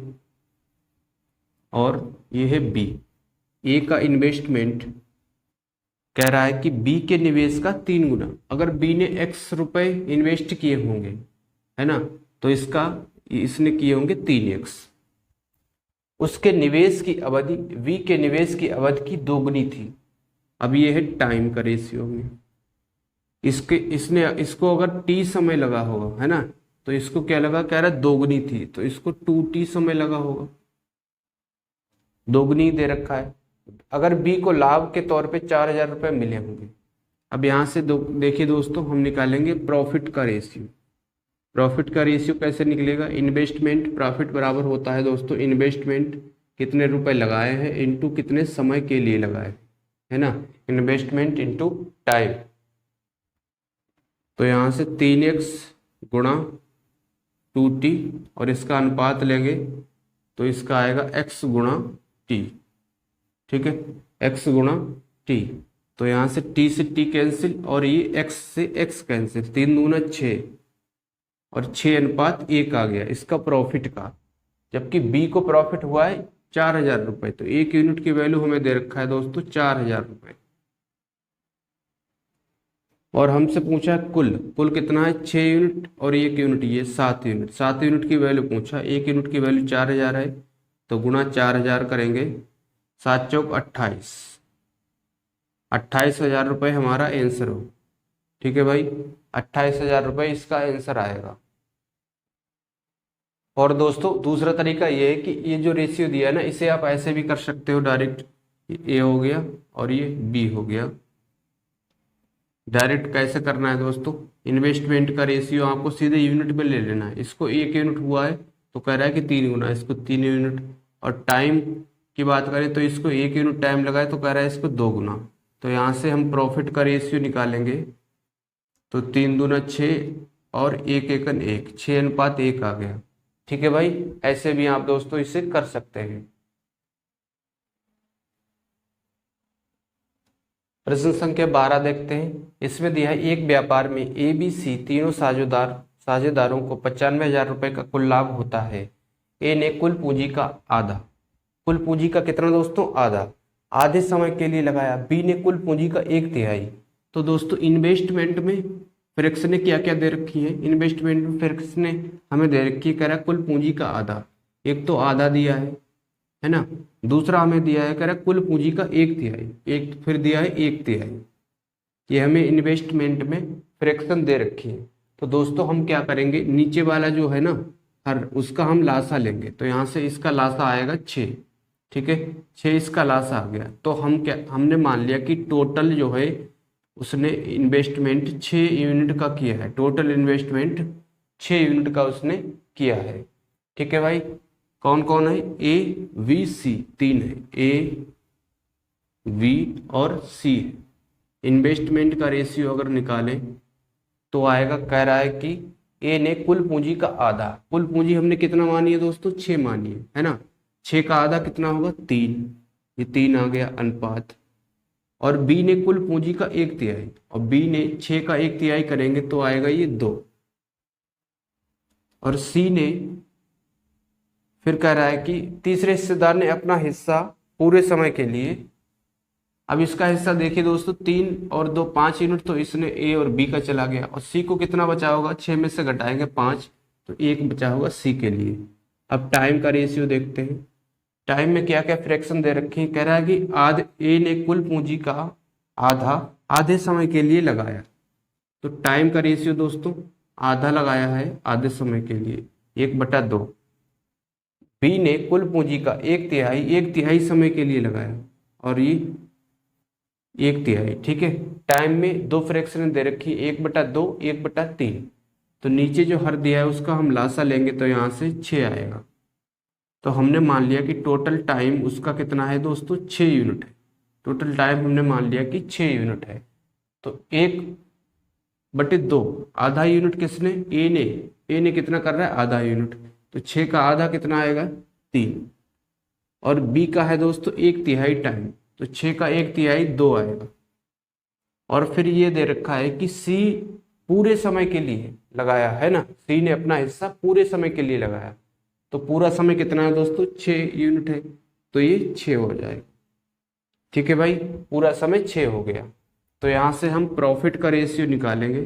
और ये है बी। ए का इन्वेस्टमेंट कह रहा है कि बी के निवेश का 3 गुना। अगर बी ने x रुपए इन्वेस्ट किए होंगे, है ना, तो इसने किए होंगे 3x। उसके निवेश की अवधि, बी के निवेश की अवधि की दोगुनी थी। अब ये है टाइम का रेशियो में, इसको अगर t समय लगा होगा, है ना, तो इसको क्या लगा, कह रहा है दोगुनी थी, तो इसको 2t समय लगा होगा, दोगुनी दे रखा है। अगर बी को लाभ के तौर पे 4,000 रुपये मिले होंगे। अब यहाँ से देखिए दोस्तों, हम निकालेंगे प्रॉफिट का रेशियो। प्रॉफिट का रेशियो कैसे निकलेगा, इन्वेस्टमेंट प्रॉफिट बराबर होता है दोस्तों, इन्वेस्टमेंट कितने रुपए लगाए हैं इनटू कितने समय के लिए लगाए, है ना, इन्वेस्टमेंट इनटू टाइम। तो यहाँ से 3x गुणा 2t और इसका अनुपात लेंगे तो इसका आएगा x गुणा t। ठीक है, x गुणा t। तो यहाँ से t से t कैंसिल और ये x से x कैंसिल, 3 दूना 6, और 6:1 आ गया इसका प्रॉफिट का, जबकि बी को प्रॉफिट हुआ है 4,000 रुपये। तो 1 यूनिट की वैल्यू हमें दे रखा है दोस्तों 4,000 रुपये, और हमसे पूछा कुल कुल कितना है 6 यूनिट और 1 यूनिट, ये 7 यूनिट। 7 यूनिट की वैल्यू पूछा, 1 यूनिट की वैल्यू 4,000 है, तो गुणा 4,000 करेंगे, 7 चौक 28, 28,000 रुपये हमारा आंसर हो। ठीक है भाई, 28,000 रुपये इसका आंसर आएगा। और दोस्तों दूसरा तरीका ये है कि ये जो रेशियो दिया है ना, इसे आप ऐसे भी कर सकते हो डायरेक्ट, ए हो गया और ये बी हो गया। डायरेक्ट कैसे करना है दोस्तों, इन्वेस्टमेंट का रेशियो आपको सीधे यूनिट में ले लेना है। इसको 1 यूनिट हुआ है तो कह रहा है कि 3 गुना, इसको 3 यूनिट। और टाइम की बात करें तो इसको 1 यूनिट टाइम लगा है तो कह रहा है इसको 2 गुना। तो यहाँ से हम प्रॉफिट का रेशियो निकालेंगे, तो 3 दूना 6 और 1 एकन 1, 6:1 आ गया। ठीक है भाई, ऐसे भी आप दोस्तों इसे कर सकते हैं। प्रश्न संख्या 12 देखते हैं। इसमें दिया है एक व्यापार में ए बी सी तीनों साझेदारों को 95,000 रुपये का कुल लाभ होता है। ए ने कुल पूंजी का आधा, कुल पूंजी का कितना दोस्तों आधा, आधे समय के लिए लगाया। बी ने कुल पूंजी का 1/3। तो दोस्तों इन्वेस्टमेंट में फ्रैक्शन ने क्या क्या दे रखी है, इन्वेस्टमेंट में फ्रैक्शन ने हमें दे रखी है, कह रहा है कुल पूंजी का आधा। एक तो आधा दिया है ना, दूसरा हमें दिया है कह रहा है कुल पूंजी का 1/3, एक फिर दिया है 1/3। ये हमें इन्वेस्टमेंट में फ्रैक्शन दे रखी है। तो दोस्तों हम क्या करेंगे, नीचे वाला जो है ना हर, उसका हम लासा लेंगे। तो यहाँ से इसका लासा आएगा 6। ठीक है, 6 इसका लासा आ गया। तो हमने मान लिया कि टोटल जो है उसने इन्वेस्टमेंट 6 यूनिट का किया है, टोटल इन्वेस्टमेंट 6 यूनिट का उसने किया है। ठीक है भाई, कौन कौन है, ए वी सी 3 है, ए वी और सी। इन्वेस्टमेंट का रेशियो अगर निकालें तो आएगा, कह रहा है कि ए ने कुल पूंजी का आधा, कुल पूंजी हमने कितना मानी है दोस्तों 6 मानी है ना, 6 का आधा कितना होगा 3, ये 3 आ गया अनुपात। और बी ने कुल पूंजी का 1/3, और बी ने 6 का 1/3 करेंगे तो आएगा ये 2। और सी ने फिर कह रहा है कि तीसरे हिस्सेदार ने अपना हिस्सा पूरे समय के लिए, अब इसका हिस्सा देखिए दोस्तों 3 और 2 5 यूनिट, तो इसने ए और बी का चला गया। और सी को कितना बचा होगा, 6 में से घटाएंगे 5, तो 1 बचा होगा सी के लिए। अब टाइम का रेशियो देखते हैं, टाइम में क्या क्या फ्रैक्शन दे रखे हैं, कह रहा है कि ए ने कुल पूंजी का आधा आधे समय के लिए लगाया। तो टाइम का रेशियो दोस्तों आधा लगाया है आधे समय के लिए, 1/2। बी ने कुल पूंजी का 1/3 समय के लिए लगाया, और ये 1/3। ठीक है, टाइम में 2 फ्रैक्शन दे रखी, 1/2 1/3। तो नीचे जो हर दिया है उसका हम लासा लेंगे तो यहाँ से 6 आएगा। तो हमने मान लिया कि टोटल टाइम उसका कितना है दोस्तों 6 यूनिट है। टोटल टाइम हमने मान लिया कि 6 यूनिट है। तो 1/2 आधा यूनिट किसने, ए ने कितना कर रहा है आधा यूनिट, तो 6 का आधा कितना आएगा 3। और बी का है दोस्तों 1/3 टाइम, तो 6 का 1/3 2 आएगा। और फिर ये दे रखा है कि सी पूरे समय के लिए लगाया है ना, सी ने अपना हिस्सा पूरे समय के लिए लगाया। तो पूरा समय कितना है दोस्तों 6 यूनिट है, तो ये 6 हो जाएगा। ठीक है भाई, पूरा समय 6 हो गया। तो यहां से हम प्रॉफिट का रेशियो निकालेंगे।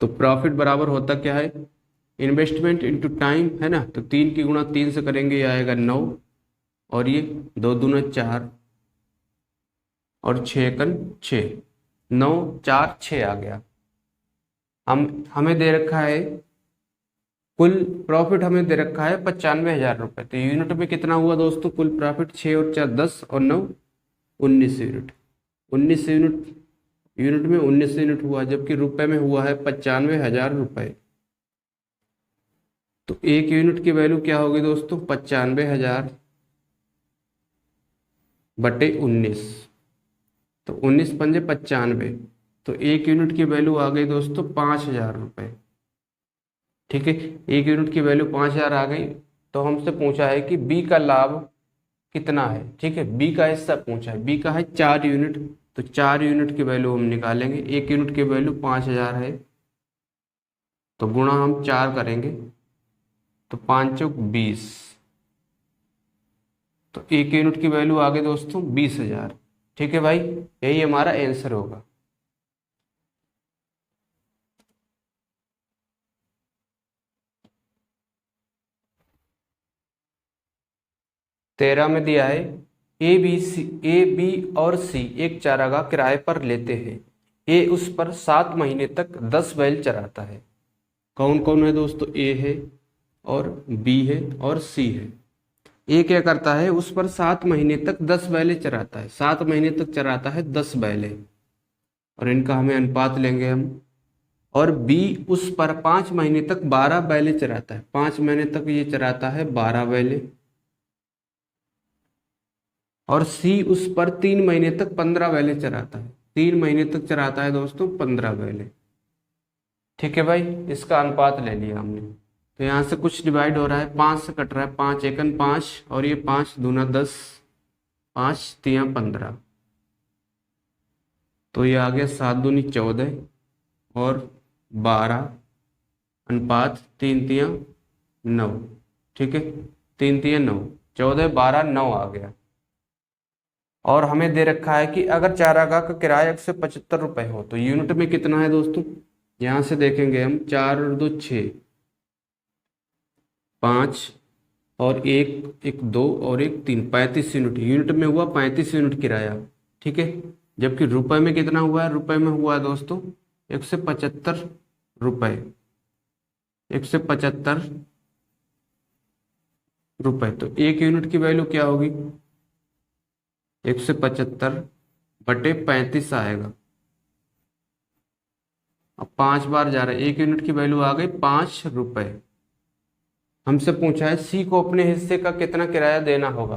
तो प्रॉफिट बराबर होता क्या है, इन्वेस्टमेंट इनटू टाइम है ना, तो 3 की गुणा 3 से करेंगे, ये आएगा 9, और ये 2 दूना 4 और 6 एकन 6, 9 4 6 आ गया। हमें दे रखा है कुल प्रॉफिट, हमें दे रखा है 95,000 रुपये। तो यूनिट में कितना हुआ दोस्तों कुल प्रॉफिट, 6 और 4 10 और 9 19 यूनिट, 19 यूनिट में 19 यूनिट हुआ, जबकि रुपए में हुआ है 95,000 रुपये। तो 1 यूनिट की वैल्यू क्या होगी दोस्तों 95,000 बटे 19, तो 19 पंजे 95, तो 1 यूनिट की वैल्यू आ गई दोस्तों 5,000 रुपये। ठीक है, 1 यूनिट की वैल्यू 5,000 आ गई। तो हमसे पूछा है कि बी का लाभ कितना है। ठीक है, बी का हिस्सा पूछा है, बी का है 4 यूनिट, तो 4 यूनिट की वैल्यू हम निकालेंगे। 1 यूनिट की वैल्यू 5,000 है, तो गुणा हम 4 करेंगे तो 5 चौक 20, तो 1 यूनिट की वैल्यू आ गई दोस्तों 20,000। ठीक है भाई, यही हमारा आंसर होगा। 13 में दिया है ए बी और सी एक चारागाह किराए पर लेते हैं। ए उस पर 7 महीने तक 10 बैल चराता है। कौन कौन है दोस्तों? ए है और बी है और सी है। ए क्या करता है? उस पर 7 महीने तक 10 बैलें चराता है। 7 महीने तक चराता है 10 बैलें, और इनका हमें अनुपात लेंगे हम। और बी उस पर 5 महीने तक 12 बैलें चराता है। 5 महीने तक ये चराता है 12 बैलें। और सी उस पर 3 महीने तक 15 बैलें चराता है। 3 महीने तक चराता है दोस्तों 15 बैलें। ठीक है भाई, इसका अनुपात ले लिया हमने। तो यहाँ से कुछ डिवाइड हो रहा है, 5 से कट रहा है, 5 एकन 5 और ये 5 दूना 10, 5 तियां 15, तो ये आ गया 7 दूनी 14 और 12 अनुपात 3 तियां 9। ठीक है, 3 तियां 9, 14 12 9 आ गया। और हमें दे रखा है कि अगर चारागाह का किराया 175 रुपये हो तो यूनिट में कितना है दोस्तों? यहाँ से देखेंगे हम, 4 और 2 6, 5 और एक 2 और एक 3, 35 यूनिट। यूनिट में हुआ 35 यूनिट किराया। ठीक है, जबकि रुपए में कितना हुआ है? रुपए में हुआ है दोस्तों 175 रुपये। 175 रुपये, तो 1 यूनिट की वैल्यू क्या होगी? 175 बटे 35 आएगा। अब 5 बार जा रहा है, 1 यूनिट की वैल्यू आ गई 5 रुपये। हमसे पूछा है सी को अपने हिस्से का कितना किराया देना होगा।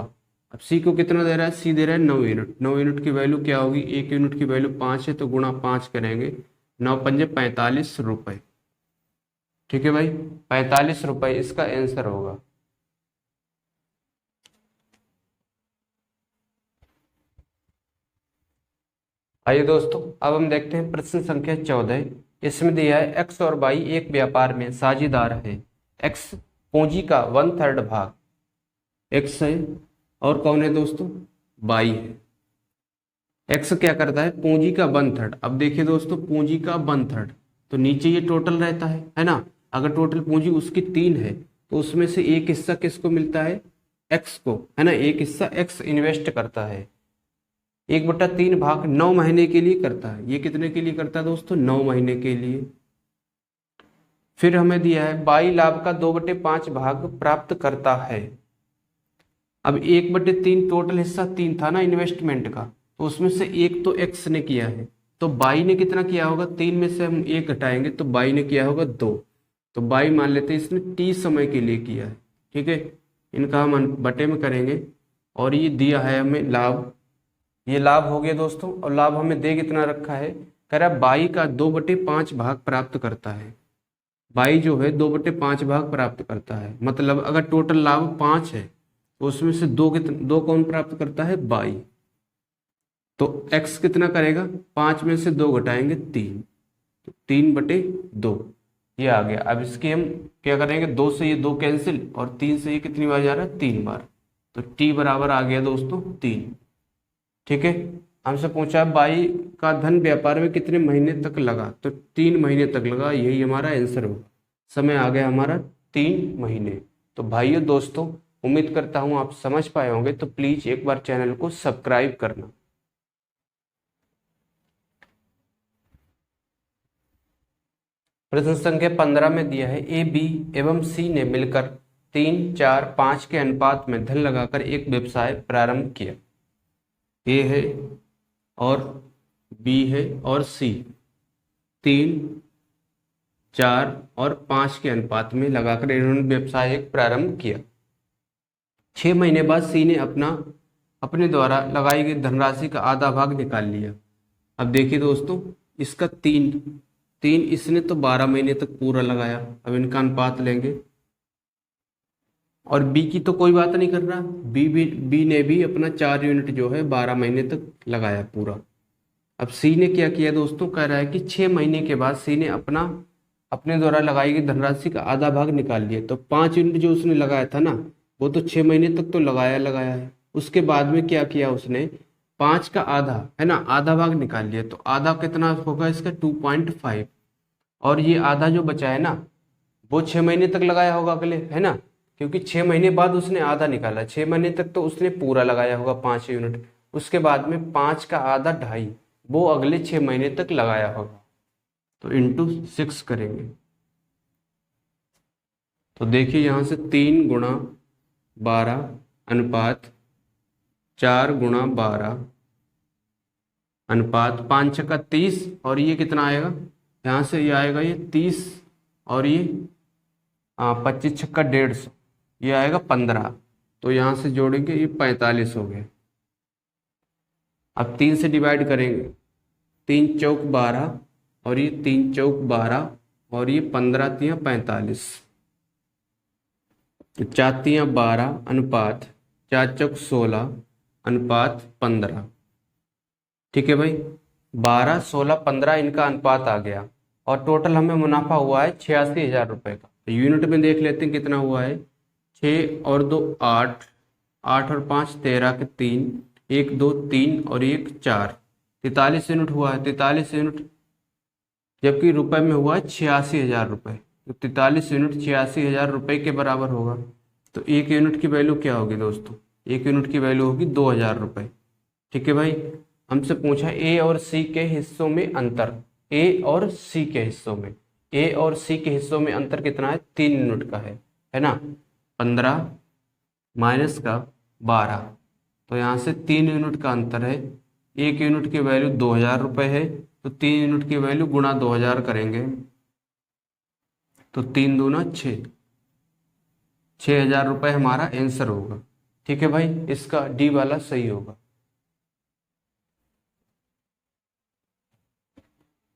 अब सी को कितना दे रहा है? सी दे रहा है 9 यूनिट। 9 यूनिट की वैल्यू क्या होगी? 1 यूनिट की वैल्यू 5 है तो गुणा 5 करेंगे, 9 पंजे 45 रुपये। ठीक है भाई, 45 रुपये इसका आंसर होगा। आइए दोस्तों, अब हम देखते हैं प्रश्न संख्या 14। इसमें दिया है एक्स और वाई एक व्यापार में साझेदार है। एक्स पूंजी का 1/3 भाग एक्स है और कौन है दोस्तों? वाई है। एक्स क्या करता है? पूंजी का 1/3। अब देखिए दोस्तों, पूंजी का 1/3 तो नीचे ये टोटल रहता है ना। अगर टोटल पूंजी उसकी 3 है तो उसमें से एक हिस्सा किसको मिलता है? एक्स को, है ना। एक हिस्सा एक्स इन्वेस्ट करता है। 1/3 भाग 9 महीने के लिए करता है। ये कितने के लिए करता है दोस्तों? 9 महीने के लिए। फिर हमें दिया है बाई लाभ का 2/5 भाग प्राप्त करता है। अब 1/3 टोटल हिस्सा 3 था ना इन्वेस्टमेंट का, तो उसमें से एक तो एक्स ने किया है, तो बाई ने कितना किया होगा? 3 में से हम 1 घटाएंगे तो बाई ने किया होगा 2, तो बाई मान लेते हैं इसने 30 समय के लिए किया है। ठीक है, इनका हम बटे में करेंगे और ये दिया है हमें लाभ। ये लाभ हो गया दोस्तों, और लाभ हमें दे कितना रखा है? कह रहा है बाई का 2/5 भाग प्राप्त करता है। बाई जो है 2/5 भाग प्राप्त करता है। मतलब अगर टोटल लाभ 5 है तो उसमें से 2 कौन प्राप्त करता है? बाई। तो एक्स कितना करेगा? 5 में से 2 घटाएंगे 3, तो 3/2 ये आ गया। अब इसकी हम क्या करेंगे? 2 से ये 2 कैंसिल और 3 से ये कितनी बार जा रहा है? 3 बार। तो टी बराबर आ गया दोस्तों 3। ठीक है, हमसे पूछा बाई का धन व्यापार में कितने महीने तक लगा, तो 3 महीने तक लगा। यही हमारा आंसर होगा। समय आ गया हमारा 3 महीने। तो भाइयों दोस्तों, उम्मीद करता हूं आप समझ पाए होंगे, तो प्लीज एक बार चैनल को सब्सक्राइब करना। प्रश्न संख्या 15 में दिया है ए बी एवं सी ने मिलकर 3 4 5 के अनुपात में धन लगाकर एक व्यवसाय प्रारंभ किया। ए है और बी है और सी 3 4 और 5 के अनुपात में लगाकर इन्होंने व्यवसाय एक प्रारंभ किया। 6 महीने बाद सी ने अपने द्वारा लगाई गई धनराशि का आधा भाग निकाल लिया। अब देखिए दोस्तों, इसका 3 इसने तो 12 महीने तक पूरा लगाया। अब इनका अनुपात लेंगे, और बी की तो कोई बात नहीं कर रहा। बी ने भी अपना 4 यूनिट जो है 12 महीने तक लगाया पूरा। अब सी ने क्या किया दोस्तों? कह रहा है कि 6 महीने के बाद सी ने अपना अपने द्वारा लगाई गई धनराशि का आधा भाग निकाल लिए। तो 5 यूनिट जो उसने लगाया था ना, वो तो 6 महीने तक तो लगाया लगाया है। उसके बाद में क्या किया उसने, 5 का आधा है ना, आधा भाग निकाल लिया। तो आधा कितना होगा इसका, 2.5। और ये आधा जो बचा है ना, वो 6 महीने तक लगाया होगा अगले, है ना, क्योंकि 6 महीने बाद उसने आधा निकाला। 6 महीने तक तो उसने पूरा लगाया होगा 5 यूनिट। उसके बाद में 5 का आधा 2.5, वो अगले 6 महीने तक लगाया होगा। तो इंटू 6 करेंगे। तो देखिए यहाँ से 3 × 12 अनुपात 4 × 12 अनुपात 5×6 = 30। और ये कितना आएगा, यहाँ से ये आएगा ये 30, और ये 25×6 = 150, ये आएगा 15। तो यहाँ से जोड़ेंगे, ये 45 हो गया। अब 3 से डिवाइड करेंगे, 3×4 = 12, और ये 3×4 = 12, और ये 15×3 = 45। तो 4×3 = 12 अनुपात 4×4 = 16 अनुपात 15। ठीक है भाई, 12, 16, 15 इनका अनुपात आ गया। और टोटल हमें मुनाफा हुआ है 86,000 रुपये का। तो यूनिट में देख लेते हैं कितना हुआ है। 6 और 2 8, 8 और 5 13 के 3, 1 2 3 और 1 4, 43 यूनिट हुआ है। 43 यूनिट, जबकि रुपए में हुआ है 86,000 रुपये। तो 43 यूनिट 86,000 रुपये के बराबर होगा। तो एक यूनिट की वैल्यू क्या होगी दोस्तों, एक यूनिट की वैल्यू होगी 2,000 रुपये। ठीक है भाई, हमसे पूछा ए और सी के हिस्सों में अंतर। ए और सी के हिस्सों में, ए और सी के हिस्सों में अंतर कितना है, 3 यूनिट का है ना। 15 माइनस का 12, तो यहाँ से 3 यूनिट का अंतर है। एक यूनिट की वैल्यू 2,000 रुपये है, तो 3 यूनिट की वैल्यू गुणा 2,000 करेंगे। तो 3 दूना 6, 6,000 रुपये हमारा आंसर होगा। ठीक है भाई, इसका डी वाला सही होगा।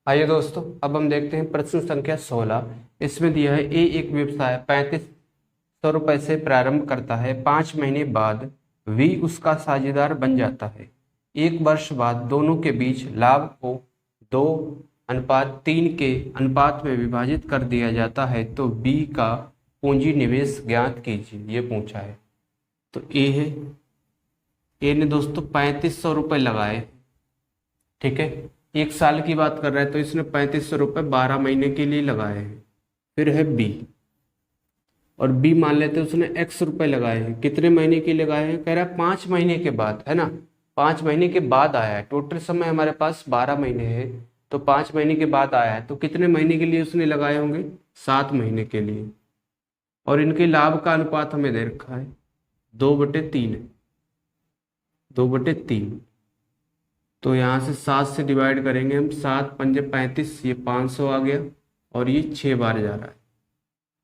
आइए दोस्तों, अब हम देखते हैं प्रश्न संख्या 16। इसमें दिया है ए एक व्यवसाय 3,500 रुपये से प्रारंभ करता है। 5 महीने बाद वी उसका साझेदार बन जाता है। 1 वर्ष बाद दोनों के बीच लाभ को 2:3 के अनुपात में विभाजित कर दिया जाता है। तो बी का पूंजी निवेश ज्ञात कीजिए, ये पूछा है। तो ए है, ए ने दोस्तों 3,500 रुपये लगाए। ठीक है, 1 साल की बात कर रहा है, तो इसने 3,500 रुपये 12 महीने के लिए लगाए हैं। फिर है बी, और बी मान लेते हैं उसने x रुपये लगाए हैं। कितने महीने के लिए लगाए हैं, कह रहा है 5 महीने के बाद, है ना। 5 महीने के बाद आया है, टोटल समय हमारे पास 12 महीने है, तो 5 महीने के बाद आया है। तो कितने महीने के लिए उसने लगाए होंगे, 7 महीने के लिए। और इनके लाभ का अनुपात हमें दे रखा है 2/3, 2/3। तो यहाँ से 7 से डिवाइड करेंगे हम, 7×5 = 35, ये 500 आ गया, और ये 6 बार जा रहा है।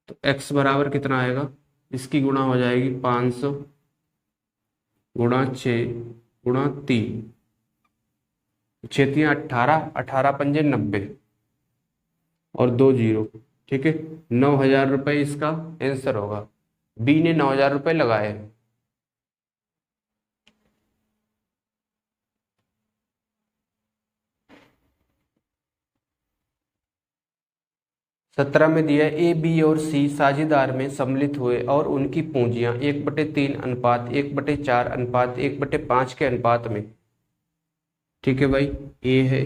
तो x बराबर कितना आएगा, इसकी गुणा हो जाएगी 500 × 6 × 3, 6×3 = 18, 18×5 = 90, और 2 0। ठीक है, 9,000 रुपये इसका आंसर होगा। बी ने 9,000 रुपये लगाए हैं। 17 में दिया ए बी और सी साझेदार में सम्मिलित हुए और उनकी पूंजियां 1/3 अनुपात 1/4 अनुपात 1/5 के अनुपात में। ठीक है भाई, ए है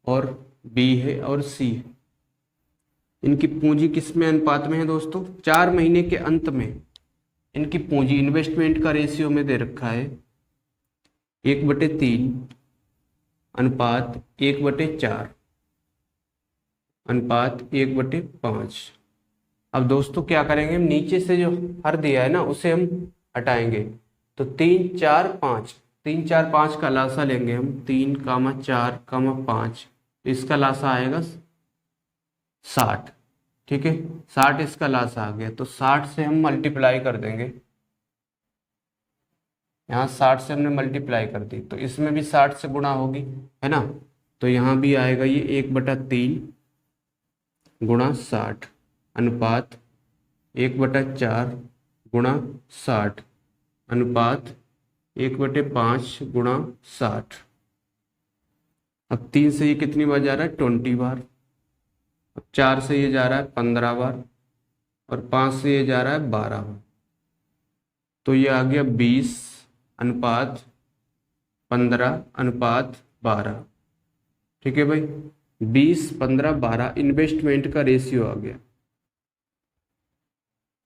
और बी है और सी है। इनकी पूंजी किस में अनुपात में है दोस्तों, 4 महीने के अंत में इनकी पूंजी इन्वेस्टमेंट का रेशियो में दे रखा है 1/3 अनुपात 1/4 अनुपात 1/5। अब दोस्तों क्या करेंगे, हम नीचे से जो हर दिया है ना उसे हम हटाएंगे। तो 3 4 5, 3 4 5 का लासा लेंगे हम, 3, 4, 5, इसका लासा आएगा 60। ठीक है, 60 इसका लासा आ गया। तो 60 से हम मल्टीप्लाई कर देंगे, यहाँ 60 से हमने मल्टीप्लाई कर दी, तो इसमें भी 60 से गुणा होगी, है ना। तो यहाँ भी आएगा ये 1/3 गुणा 60 अनुपात 1/4 गुणा 60 अनुपात 1/5 गुणा 60। अब 3 से ये कितनी बार जा रहा है, 20 बार। अब 4 से ये जा रहा है 15 बार और 5 से ये जा रहा है 12 बार, तो ये आ गया 20:15:12। ठीक है भाई, 20:15:12 इन्वेस्टमेंट का रेशियो आ गया।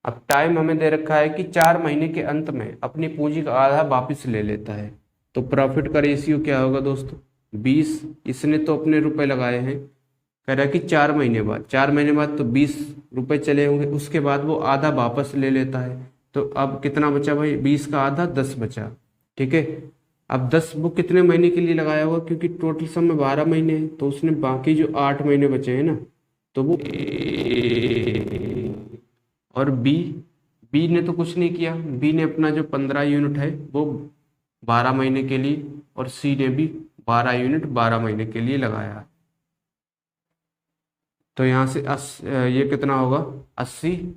अब टाइम हमें दे रखा है कि 4 महीने के अंत में अपनी पूंजी का आधा वापस ले लेता है, तो प्रॉफिट का रेशियो क्या होगा दोस्तों? 20, इसने तो अपने रुपए लगाए हैं, कह रहा है कि 4 महीने बाद तो 20 रुपए चले होंगे, उसके बाद वो आधा वापस ले लेता है। तो अब कितना बचा भाई? 20 का आधा 10 बचा। ठीक है, अब 10 वो कितने महीने के लिए लगाया होगा? क्योंकि टोटल सम में 12 महीने हैं, तो उसने बाकी जो 8 महीने बचे हैं ना, तो वो और बी ने तो कुछ नहीं किया, बी ने अपना जो 15 यूनिट है वो 12 महीने के लिए, और सी ने भी 12 यूनिट 12 महीने के लिए लगाया। तो यहाँ से ये कितना होगा? 80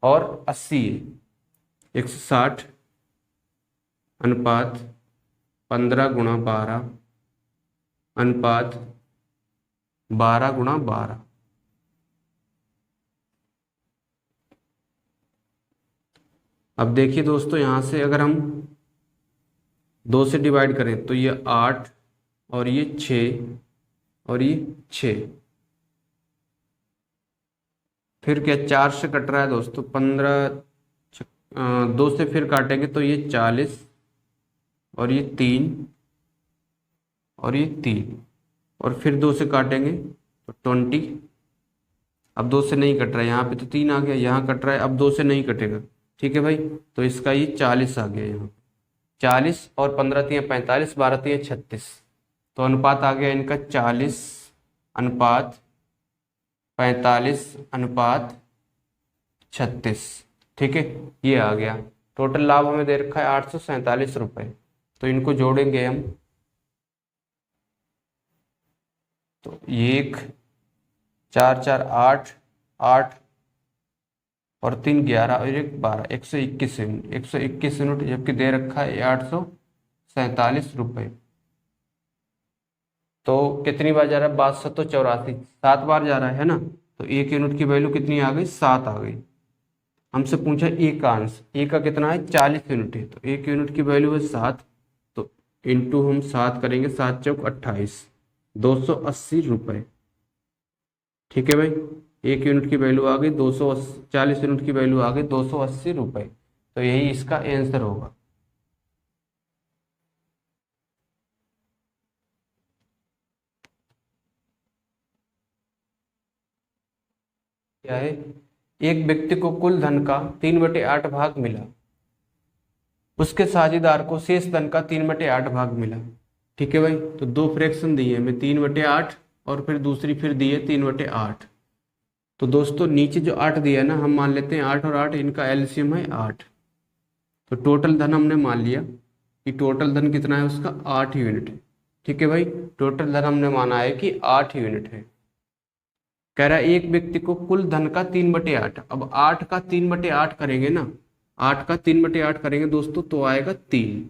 और 80, 160 अनुपात 15 × 12 अनुपात 12 × 12। अब देखिए दोस्तों, यहाँ से अगर हम 2 से डिवाइड करें तो ये 8 और ये 6 और ये 6, फिर क्या 4 से कट रहा है दोस्तों? 15, 2 से फिर काटेंगे तो ये 40 और ये 3 और ये 3, और फिर 2 से काटेंगे तो 20। अब 2 से नहीं कट रहा है, यहाँ पे तो 3 आ गया, यहाँ कट रहा है, अब 2 से नहीं कटेगा। ठीक है भाई, तो इसका ये 40 आ गया यहाँ, 40 और 15 × 3 = 45, 12 × 3 = 36, तो अनुपात आ गया इनका 40:45:36। ठीक है, ये आ गया। टोटल लाभ हमें दे रखा है 847 रुपए, तो इनको जोड़ेंगे हम, तो 1 4 4 8 8 और 3 11 और 1 12, 121 यूनिट, 121 यूनिट, जबकि दे रखा है 847 रुपए। तो कितनी बार जा रहा है? 6284, 7 बार जा रहा है ना, तो 1 यूनिट की वैल्यू कितनी आ गई? 7 आ गई। हमसे पूछा ए का अंश, ए का कितना है? 40 यूनिट है, तो 1 यूनिट की वैल्यू है 7, तो इंटू हम 7 करेंगे, 7 × 4 = 28, 280 रुपए। ठीक है भाई, 1 यूनिट की वैल्यू आ गई 280, 40 यूनिट की वैल्यू आ गई 280 रुपए, तो यही इसका आंसर होगा। क्या है? एक व्यक्ति को कुल धन का 3/8 भाग मिला, उसके साझेदार को शेष धन का 3/8 भाग मिला। ठीक है भाई, तो 2 फ्रैक्शन दिए हमें, 3/8 और फिर दूसरी फिर दी है 3/8। तो दोस्तों नीचे जो 8 दिया है ना, हम मान लेते हैं 8 और 8 इनका एलसीएम है 8। तो टोटल धन हमने मान लिया कि टोटल धन कितना है उसका? 8 यूनिट है। ठीक है भाई, टोटल धन हमने माना है कि 8 यूनिट है। कह रहा है एक व्यक्ति को कुल धन का 3/8, अब 8 का 3/8 करेंगे ना, 8 का 3/8 करेंगे दोस्तों तो आएगा 3,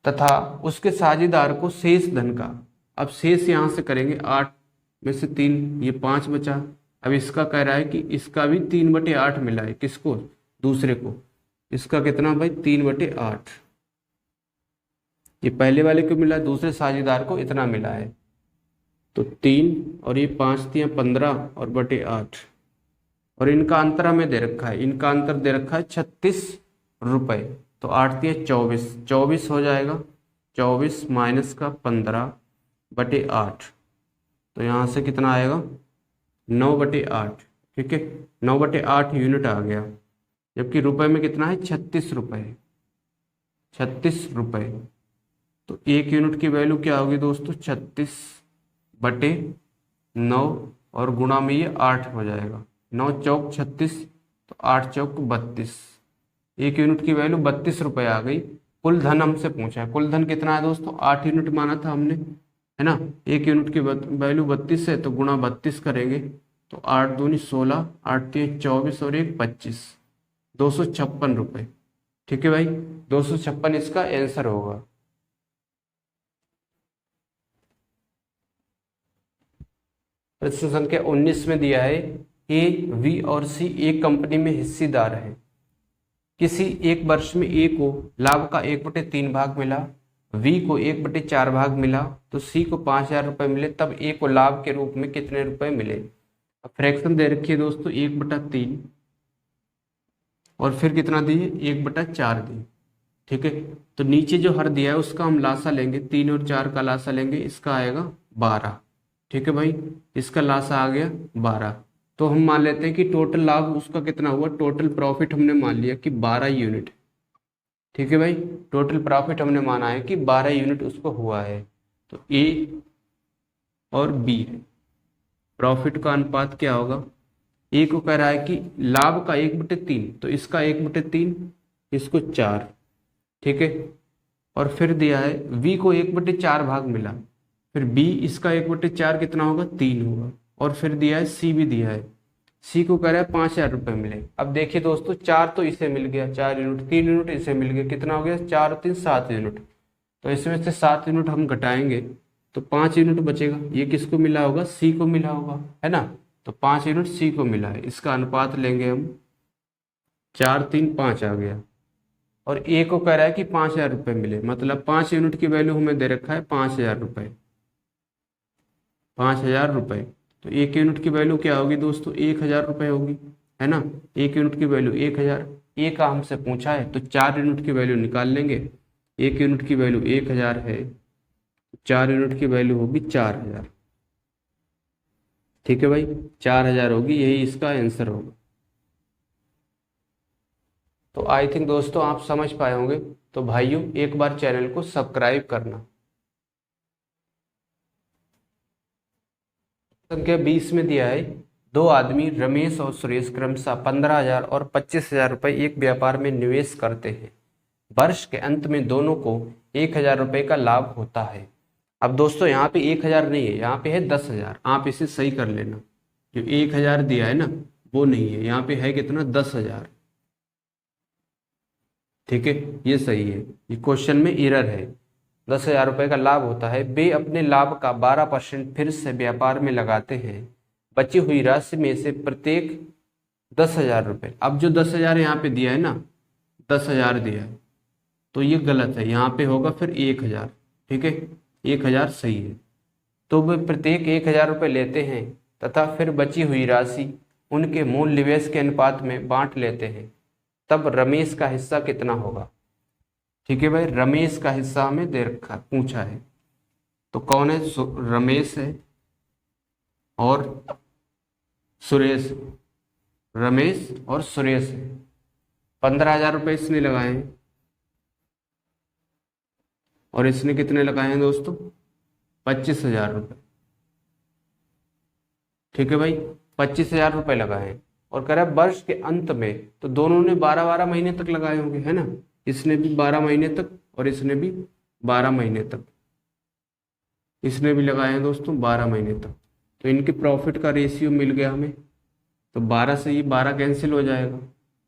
तथा उसके साझेदार को शेष धन का, अब शेष यहां से करेंगे 8 में से 3, ये 5 बचा। अब इसका कह रहा है कि इसका भी 3/8 मिला है, किसको? दूसरे को। इसका कितना भाई? 3/8। ये पहले वाले को मिला, दूसरे साझेदार को इतना मिला है, तो 3 और ये 5 × 15 और /8, और इनका अंतर हमें दे रखा है, इनका अंतर दे रखा है 36 रुपए, तो 8 × 24, 24 हो जाएगा, 24 माइनस का 15/8, तो यहाँ से कितना आएगा? 9/8। ठीक है, 9/8 यूनिट आ गया, जबकि रुपए में कितना है? 36 रुपए, 36 रुपए। तो 1 यूनिट की वैल्यू क्या होगी दोस्तों? 36/9, और गुणा में ये 8 हो जाएगा, 9 चौक 36, तो 8 चौक 32, 1 यूनिट की वैल्यू 32 रुपए आ गई। कुल धन हमसे पूछा है, कुल धन कितना है दोस्तों? 8 यूनिट माना था हमने, है ना। 1 यूनिट की वैल्यू 32 है, तो गुणा 32 करेंगे, तो 8 दूनी 16, 8 3 24 और 1 25, 256 रुपए। ठीक है भाई, 256 इसका आंसर होगा। प्रश्न संख्या 19 में दिया है ए, वी और सी एक कंपनी में हिस्सेदार है। किसी एक वर्ष में ए को लाभ का 1/3 भाग मिला, वी को 1/4 भाग मिला, तो सी को 5,000 रुपये मिले, तब ए को लाभ के रूप में कितने रुपए मिले। अब फ्रैक्शन दे रखी है दोस्तों 1/3 और फिर कितना दिए 1/4 दिए। ठीक है, तो नीचे जो हर दिया है उसका हम लासा लेंगे, 3 और 4 का लासा लेंगे, इसका आएगा 12। ठीक है भाई, इसका लासा आ गया 12। तो हम मान लेते हैं कि टोटल लाभ उसका कितना हुआ, टोटल प्रॉफिट हमने मान लिया कि 12 यूनिट। ठीक है भाई, टोटल प्रॉफिट हमने माना है कि 12 यूनिट उसको हुआ है। तो ए और बी है, प्रॉफिट का अनुपात क्या होगा। ए को कह रहा है कि लाभ का 1/3, तो इसका 1/3, इसको 4। ठीक है, और फिर दिया है वी को 1/4 भाग मिला, फिर बी इसका 1/4 कितना होगा 3 होगा, और फिर दिया है सी भी दिया है, सी को कह रहा है 5,000 रुपये मिले। अब देखिए दोस्तों 4 तो इसे मिल गया 4 यूनिट, 3 यूनिट इसे मिल गया, कितना हो गया 4 और 3 7 यूनिट। तो इसमें से 7 यूनिट हम घटाएंगे तो 5 यूनिट बचेगा, ये किसको मिला होगा सी को मिला होगा, है ना। तो 5 यूनिट सी को मिला है, इसका अनुपात लेंगे हम 4 3 5 आ गया। और ए को कह रहा है कि 5,000 रुपये मिले, मतलब 5 यूनिट की वैल्यू हमें दे रखा है 5,000 रुपये, 5,000 रुपये। तो एक यूनिट की वैल्यू क्या होगी दोस्तों 1,000 रुपये होगी, है ना। एक यूनिट की वैल्यू 1,000, ए का हमसे पूछा है तो 4 यूनिट की वैल्यू निकाल लेंगे। एक यूनिट की वैल्यू 1,000 है, 4 यूनिट की वैल्यू होगी 4,000। ठीक है भाई, 4,000 होगी, यही इसका आंसर होगा। तो आई थिंक दोस्तों आप समझ पाए होंगे। तो भाइयों एक बार चैनल को सब्सक्राइब करना। संख्या 20 में दिया है 2 आदमी रमेश और सुरेश क्रमशः 15,000 और 25,000 रुपये एक व्यापार में निवेश करते हैं। वर्ष के अंत में दोनों को 1,000 रुपये का लाभ होता है। अब दोस्तों यहाँ पे 1,000 नहीं है, यहाँ पे है 10,000। आप इसे सही कर लेना, जो 1,000 दिया है ना वो नहीं है, यहाँ पे है कितना 10,000। ठीक है, ये सही है, ये क्वेश्चन में एरर है। 10,000 रुपये का लाभ होता है। वे अपने लाभ का 12% फिर से व्यापार में लगाते हैं। बची हुई राशि में से प्रत्येक 10,000 रुपये। अब जो 10,000 यहाँ पे दिया है ना, 10,000 दिया है तो ये गलत है, यहाँ पे होगा फिर 1,000। ठीक है, 1,000 सही है। तो वे प्रत्येक 1,000 रुपये लेते हैं तथा फिर बची हुई राशि उनके मूल निवेश के अनुपात में बांट लेते हैं। तब रमेश का हिस्सा कितना होगा। ठीक है भाई, रमेश का हिस्सा हमें दे रखा पूछा है, तो कौन है रमेश है और सुरेश, रमेश और सुरेश है। 15,000 रुपये इसने लगाए हैं और इसने कितने लगाए हैं दोस्तों 25,000 रुपये। ठीक है भाई, 25,000 रुपये लगाए हैं और कह रहा है वर्ष के अंत में, तो दोनों ने 12-12 महीने तक लगाए होंगे, है ना। इसने भी 12 महीने तक और इसने भी 12 महीने तक, इसने भी लगाए हैं दोस्तों 12 महीने तक। तो इनके प्रॉफिट का रेशियो मिल गया हमें। तो 12 से ये 12 कैंसिल हो जाएगा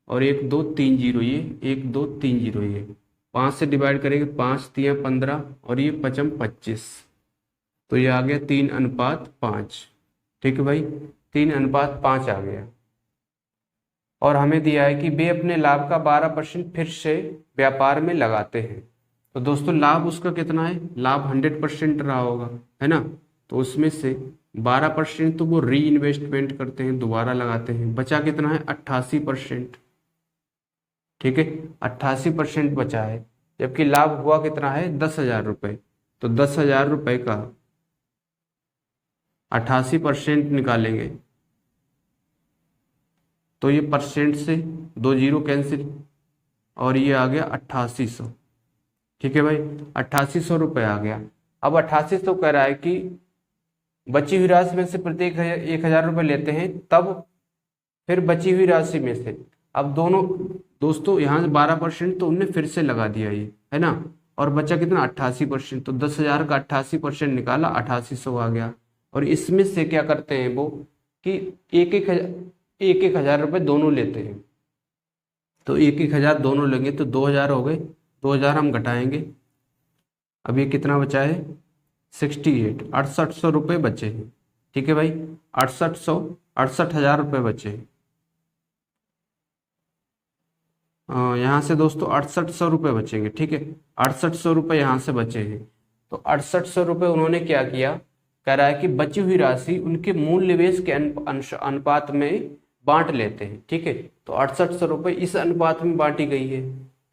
और 1 2 3 0 ये, 1 2 3 0 ये, 5 से डिवाइड करेंगे 5 3 15 और ये 5 25, तो ये आ गया 3:5। ठीक है भाई, 3:5 आ गया। और हमें दिया है कि वे अपने लाभ का 12% फिर से व्यापार में लगाते हैं। तो दोस्तों लाभ उसका कितना है, लाभ 100% रहा होगा, है ना। तो उसमें से 12% तो वो री इन्वेस्टमेंट करते हैं, दोबारा लगाते हैं। बचा कितना है 88%। ठीक है, 88% बचा है, जबकि लाभ हुआ कितना है 10,000 रुपये। तो 10,000 रुपये का 88% निकालेंगे तो ये परसेंट से 2 0 कैंसिल और ये आ गया 8800। ठीक है भाई, 8800 रुपये आ गया। अब 8800 कह रहा है कि बची हुई राशि में से प्रत्येक 1,000 रुपये लेते हैं, तब फिर बची हुई राशि में से, अब दोनों दोस्तों यहाँ 12% तो उनने फिर से लगा दिया ये, है ना। और बचा कितना 88%, तो 10,000 का 88% निकाला 8800 आ गया। और इसमें से क्या करते हैं वो कि एक 1,000 रुपये दोनों लेते हैं। तो 1,000 दोनों लेंगे तो 2,000 हो गए, 2,000 हम घटाएंगे। अब ये कितना बचा है 68 रुपये बचे हैं। ठीक है भाई, 68,000 रुपये बचे। यहाँ से दोस्तों 6800 रुपये बचेंगे, ठीक है, 6800 रुपये यहाँ से बचे हैं। तो 6800 रुपये उन्होंने क्या किया, कह रहा है कि बची हुई राशि उनके मूल निवेश के अनुपात में बांट लेते हैं, ठीक है। तो 6800 रुपये इस अनुपात में बांटी गई है,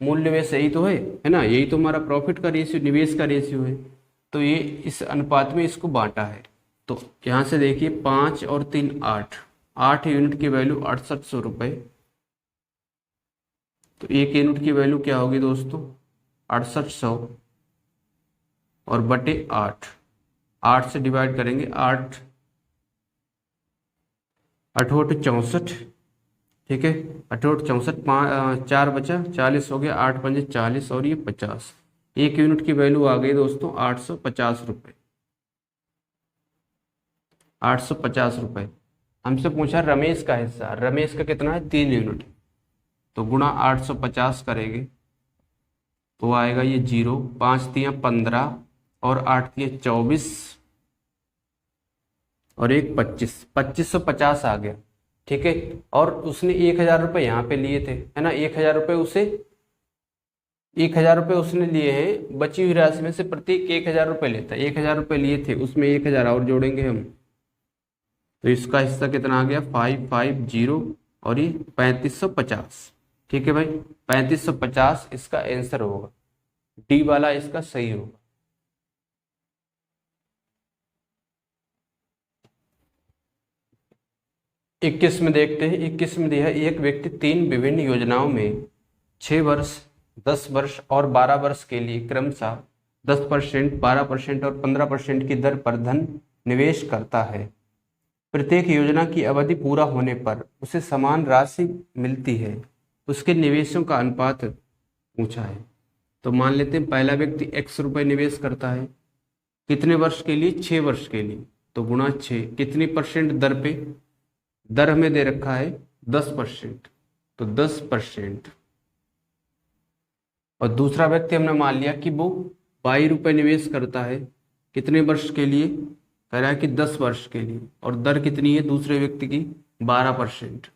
मूल निवेश यही तो है ना, यही तो हमारा प्रॉफिट का रेशियो, निवेश का रेशियो है। तो ये इस अनुपात में इसको बांटा है। तो यहाँ से देखिए 5 और 3 8, 8 यूनिट की वैल्यू 6800 रुपये। तो 1 यूनिट की वैल्यू क्या होगी दोस्तों, 6800 और बटे 8, 8 से डिवाइड करेंगे, 8 अठोट 64, ठीक है, अठोट 64, 4 बचा, 40 हो गया, 8 पंजे 40 और ये 50। 1 यूनिट की वैल्यू आ गई दोस्तों 850 रुपये, 850 रुपये। हमसे पूछा रमेश का हिस्सा, रमेश का कितना है, 3 यूनिट, तो गुणा 850 करेंगे तो आएगा ये 0, 5 तिया 15 और 8 तिया 24 और एक 25, 2550 आ गया, ठीक है। और उसने 1000 रुपये यहाँ पे लिए थे, है ना, 1000 रुपये उसे, 1000 रुपये उसने लिए हैं, बची हुई राशि में से प्रत्येक 1000 रुपये लेता है, 1000 रुपये लिए थे, उसमें 1000 और जोड़ेंगे हम, तो इसका हिस्सा कितना आ गया 550 और ये 3550, ठीक है भाई, 3550 इसका आंसर होगा, डी वाला इसका सही होगा। इक्कीस में देखते हैं, 21 में दिया है, एक व्यक्ति 3 विभिन्न योजनाओं में 6 वर्ष, 10 वर्ष और 12 वर्ष के लिए क्रमशः 10%, 12% और 15% की दर पर धन निवेश करता है। प्रत्येक योजना की अवधि पूरा होने पर उसे समान राशि मिलती है, उसके निवेशों का अनुपात पूछा है। तो मान लेते हैं पहला व्यक्ति x रुपए निवेश करता है, कितने वर्ष के लिए, 6 वर्ष के लिए, तो गुणा 6, कितनी परसेंट दर पे, दर हमें दे रखा है 10%, तो 10%। और दूसरा व्यक्ति हमने मान लिया कि वो 22 रुपये निवेश करता है, कितने वर्ष के लिए, कह रहा है कि 10 वर्ष के लिए, और दर कितनी है दूसरे व्यक्ति की, 12%।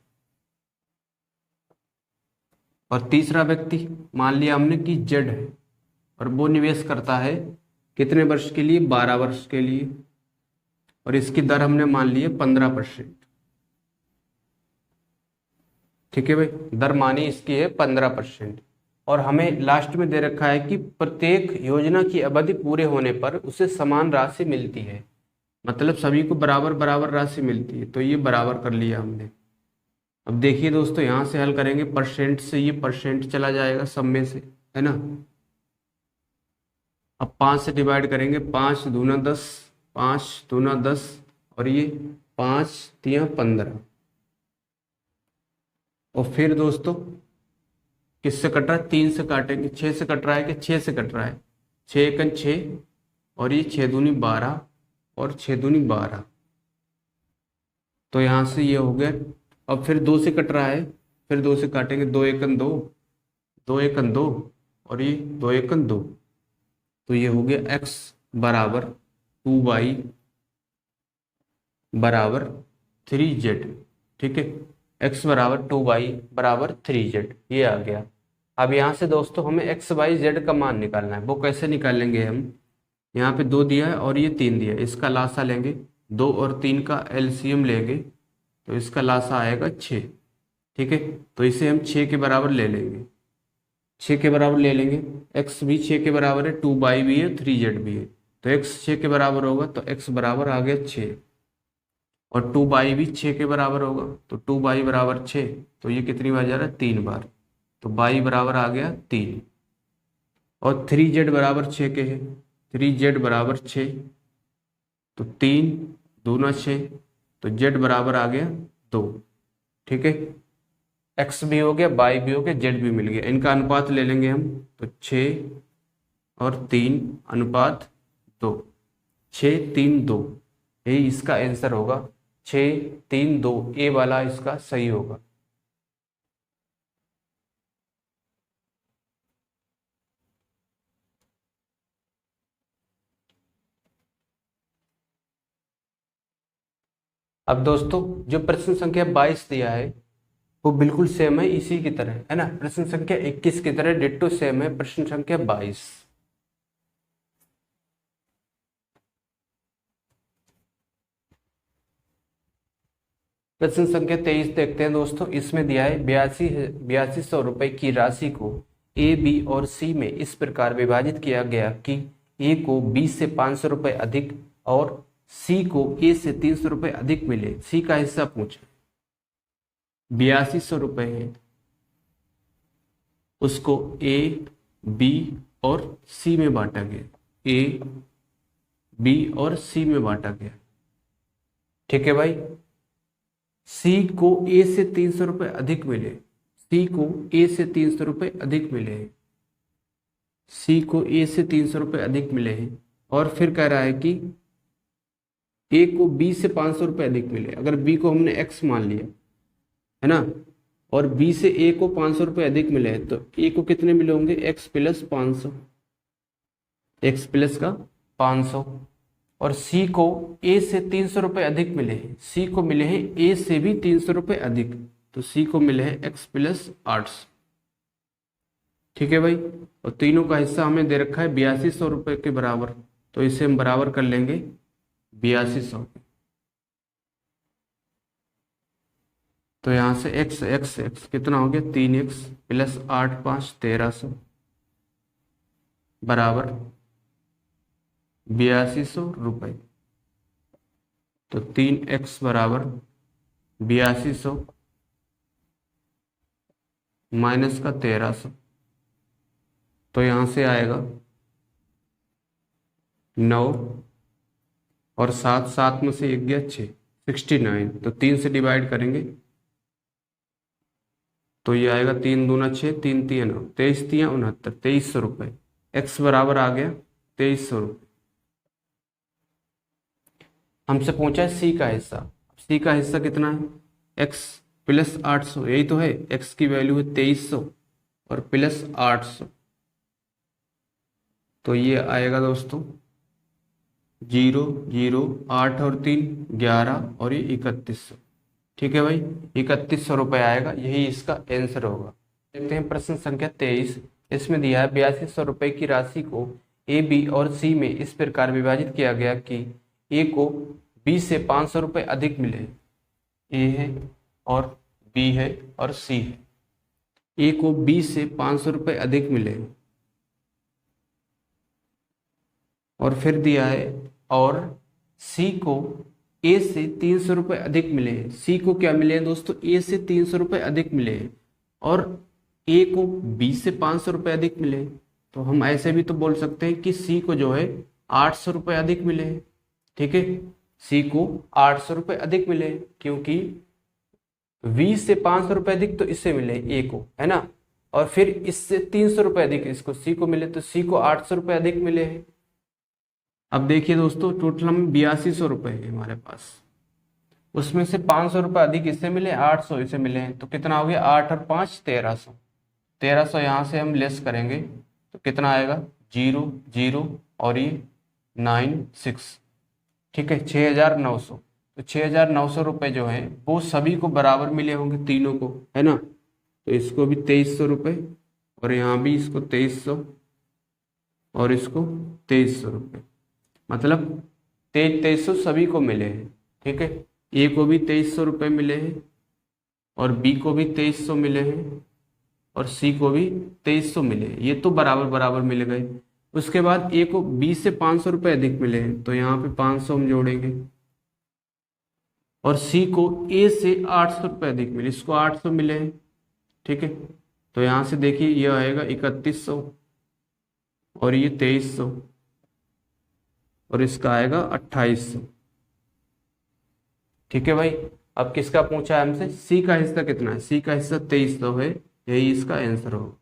और तीसरा व्यक्ति मान लिया हमने कि जेड है, और वो निवेश करता है कितने वर्ष के लिए, 12 वर्ष के लिए, और इसकी दर हमने मान ली है 15%, ठीक है भाई, दर मानी इसकी है 15%। और हमें लास्ट में दे रखा है कि प्रत्येक योजना की अवधि पूरे होने पर उसे समान राशि मिलती है, मतलब सभी को बराबर बराबर राशि मिलती है, तो ये बराबर कर लिया हमने। अब देखिए दोस्तों, यहाँ से हल करेंगे, परसेंट से ये परसेंट चला जाएगा सब में से, है ना। अब 5 से डिवाइड करेंगे, 5 दूना 10, 5 दूना 10 और ये 5 तिया 15। और फिर दोस्तों किससे कट रहा है, 3 से काटेंगे, 6 से कट रहा है कि 6 से कट रहा है, 6 एकन 6 और ये 6 दूनी 12 और 6 दूनी 12, तो यहाँ से ये हो गया। अब फिर 2 से कट रहा है, फिर 2 से काटेंगे, 2 एकन 2, 2 एकन 2 और ये 2 एकन 2, तो ये हो गया x बराबर 2y बराबर 3z, ठीक है, x बराबर 2y बराबर 3z, ये आ गया। अब यहाँ से दोस्तों हमें x y z का मान निकालना है, वो कैसे निकालेंगे हम, यहाँ पे 2 दिया है और ये 3 दिया है, इसका लासा लेंगे, 2 और 3 का एलसीएम लेंगे, तो इसका लासा आएगा 6, ठीक है, तो इसे हम 6 के बराबर ले लेंगे, 6 के बराबर ले लेंगे, x भी 6 के बराबर है, 2y भी है, 3z भी है, तो x 6 के बराबर होगा, तो x बराबर आ गया 6, और 2y भी 6 के बराबर होगा, तो 2y बराबर 6, तो ये कितनी बार जा रहा है, 3 बार, तो y बराबर आ गया 3, और 3z बराबर 6 के है, 3z बराबर 6, तो 3 दूना 6, तो z बराबर आ गया 2, ठीक है, x भी हो गया, y भी हो गया, z भी मिल गया, इनका अनुपात ले लेंगे हम, तो 6 और 3 अनुपात 2, 6 3 2, यही इसका आंसर होगा, 6 3 2, ए वाला इसका सही होगा। अब दोस्तों जो प्रश्न संख्या 22 दिया है वो बिल्कुल सेम है इसी की तरह, है ना। प्रश्न संख्या 21 की तरह डिट्टो सेम है प्रश्न संख्या 22। प्रश्न संख्या 23 देखते हैं दोस्तों। इसमें दिया है 8200 रुपए की राशि को ए, बी और सी में इस प्रकार विभाजित किया गया कि ए को बी से 500 रुपए अधिक और सी को ए से 300 रुपए अधिक मिले। सी का हिस्सा पूछा। 8200 रुपए है, उसको ए, बी और सी में बांटा गया। ए, बी और सी में बांटा गया, ठीक है भाई। सी को ए से 300 रुपए अधिक मिले। सी को ए से 300 रुपए अधिक मिले हैं। सी को ए से 300 रुपए अधिक मिले हैं। और फिर कह रहा है कि ए को बी से 500 रुपए अधिक मिले। अगर बी को हमने एक्स मान लिया, है ना, और बी से ए को 500 रुपए अधिक मिले हैं, तो ए को कितने मिले होंगे? एक्स प्लस 500, एक्स प्लस का 500। और सी को ए से 300 रुपए अधिक मिले हैं। सी को मिले हैं ए से भी 300 रुपए अधिक, तो सी को मिले हैं एक्स प्लस 800, ठीक है भाई। और तीनों का हिस्सा हमें दे रखा है 8200 रुपए के बराबर, तो इसे हम बराबर कर लेंगे 8200। तो यहां से एक्स एक्स एक्स कितना हो गया? 3x प्लस 8 5 1300 बराबर 8200 रुपए। तो 3x बराबर 8200 माइनस का 1300, तो यहां से आएगा 9 और 7, 7 में से 1 गया 6, 69। तो 3 से डिवाइड करेंगे तो ये आएगा 3 दूना 6, 3 3 9, 23 3 69, 2300 रुपये। एक्स बराबर आ गया 2300 रुपये। हमसे पूछा है सी का हिस्सा। सी का हिस्सा कितना है? एक्स प्लस 800, यही तो है। एक्स की वैल्यू है 2300 और प्लस 800, तो ये आएगा दोस्तों 0 0 8 और 3 11 और ये 3100, ठीक है भाई। 3100 रुपये आएगा, यही इसका आंसर होगा। देखते हैं प्रश्न संख्या 23। इसमें दिया है 8200 रुपये की राशि को ए, बी और सी में इस प्रकार विभाजित किया गया कि ए को बी से 500 रुपये अधिक मिले। ए है और बी है और सी है। ए को बी से 500 रुपये अधिक मिले, और फिर दिया है और सी को ए से 300 रुपये अधिक मिले हैं। सी को क्या मिले हैं दोस्तों? ए से 300 रुपये अधिक मिले हैं, और ए को बी से 500 रुपये अधिक मिले हैं। तो हम ऐसे भी तो बोल सकते हैं कि सी को जो है 800 रुपये अधिक मिले हैं, ठीक है। सी को 800 रुपये अधिक मिले हैं, क्योंकि बी से 500 रुपये अधिक तो इससे मिले ए को, है ना। और फिर इससे 300 रुपये अधिक इसको सी को मिले, तो सी को 800 रुपये अधिक मिले हैं। अब देखिए दोस्तों, टोटल में 8200 रुपये है हमारे पास। उसमें से 500 रुपये अधिक इससे मिले, 800 इसे मिले हैं, तो कितना हो गया? 8 और 5 1300। 1300 यहाँ से हम लेस करेंगे तो कितना आएगा? 0 0 और ये 9 6, ठीक है, 6900। तो 6900 रुपये जो है वो सभी को बराबर मिले होंगे, तीनों को, है ना। तो इसको भी 2300 रुपये, और यहाँ भी इसको 2300 और इसको 2300 रुपये, मतलब 2300 सभी को मिले हैं, ठीक है। ए को भी 2300 रुपये मिले हैं, और बी को भी 2300 मिले हैं, और सी को भी 2300 मिले हैं। ये तो बराबर बराबर मिल गए। उसके बाद ए को बी से 500 रुपये अधिक मिले हैं, तो यहाँ पे 500 हम जोड़ेंगे, और सी को ए से 800 रुपये अधिक मिले, इसको 800 मिले हैं, ठीक है। तो यहाँ से देखिए ये आएगा 3100 और ये 2300, और इसका आएगा 2800, ठीक है भाई। अब किसका पूछा है हमसे? सी का हिस्सा कितना है? सी का हिस्सा 2300 है, यही इसका आंसर होगा,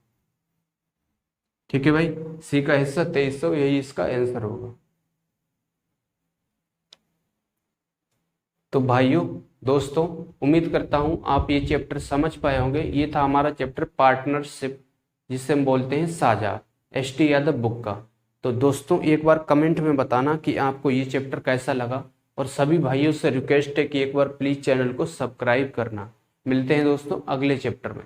ठीक है भाई। सी का हिस्सा 2300, यही इसका आंसर होगा। तो भाइयों दोस्तों, उम्मीद करता हूं आप ये चैप्टर समझ पाए होंगे। ये था हमारा चैप्टर पार्टनरशिप, जिसे हम बोलते हैं साझा, एसटी यादव बुक का। तो दोस्तों एक बार कमेंट में बताना कि आपको ये चैप्टर कैसा लगा, और सभी भाइयों से रिक्वेस्ट है कि एक बार प्लीज़ चैनल को सब्सक्राइब करना। मिलते हैं दोस्तों अगले चैप्टर में।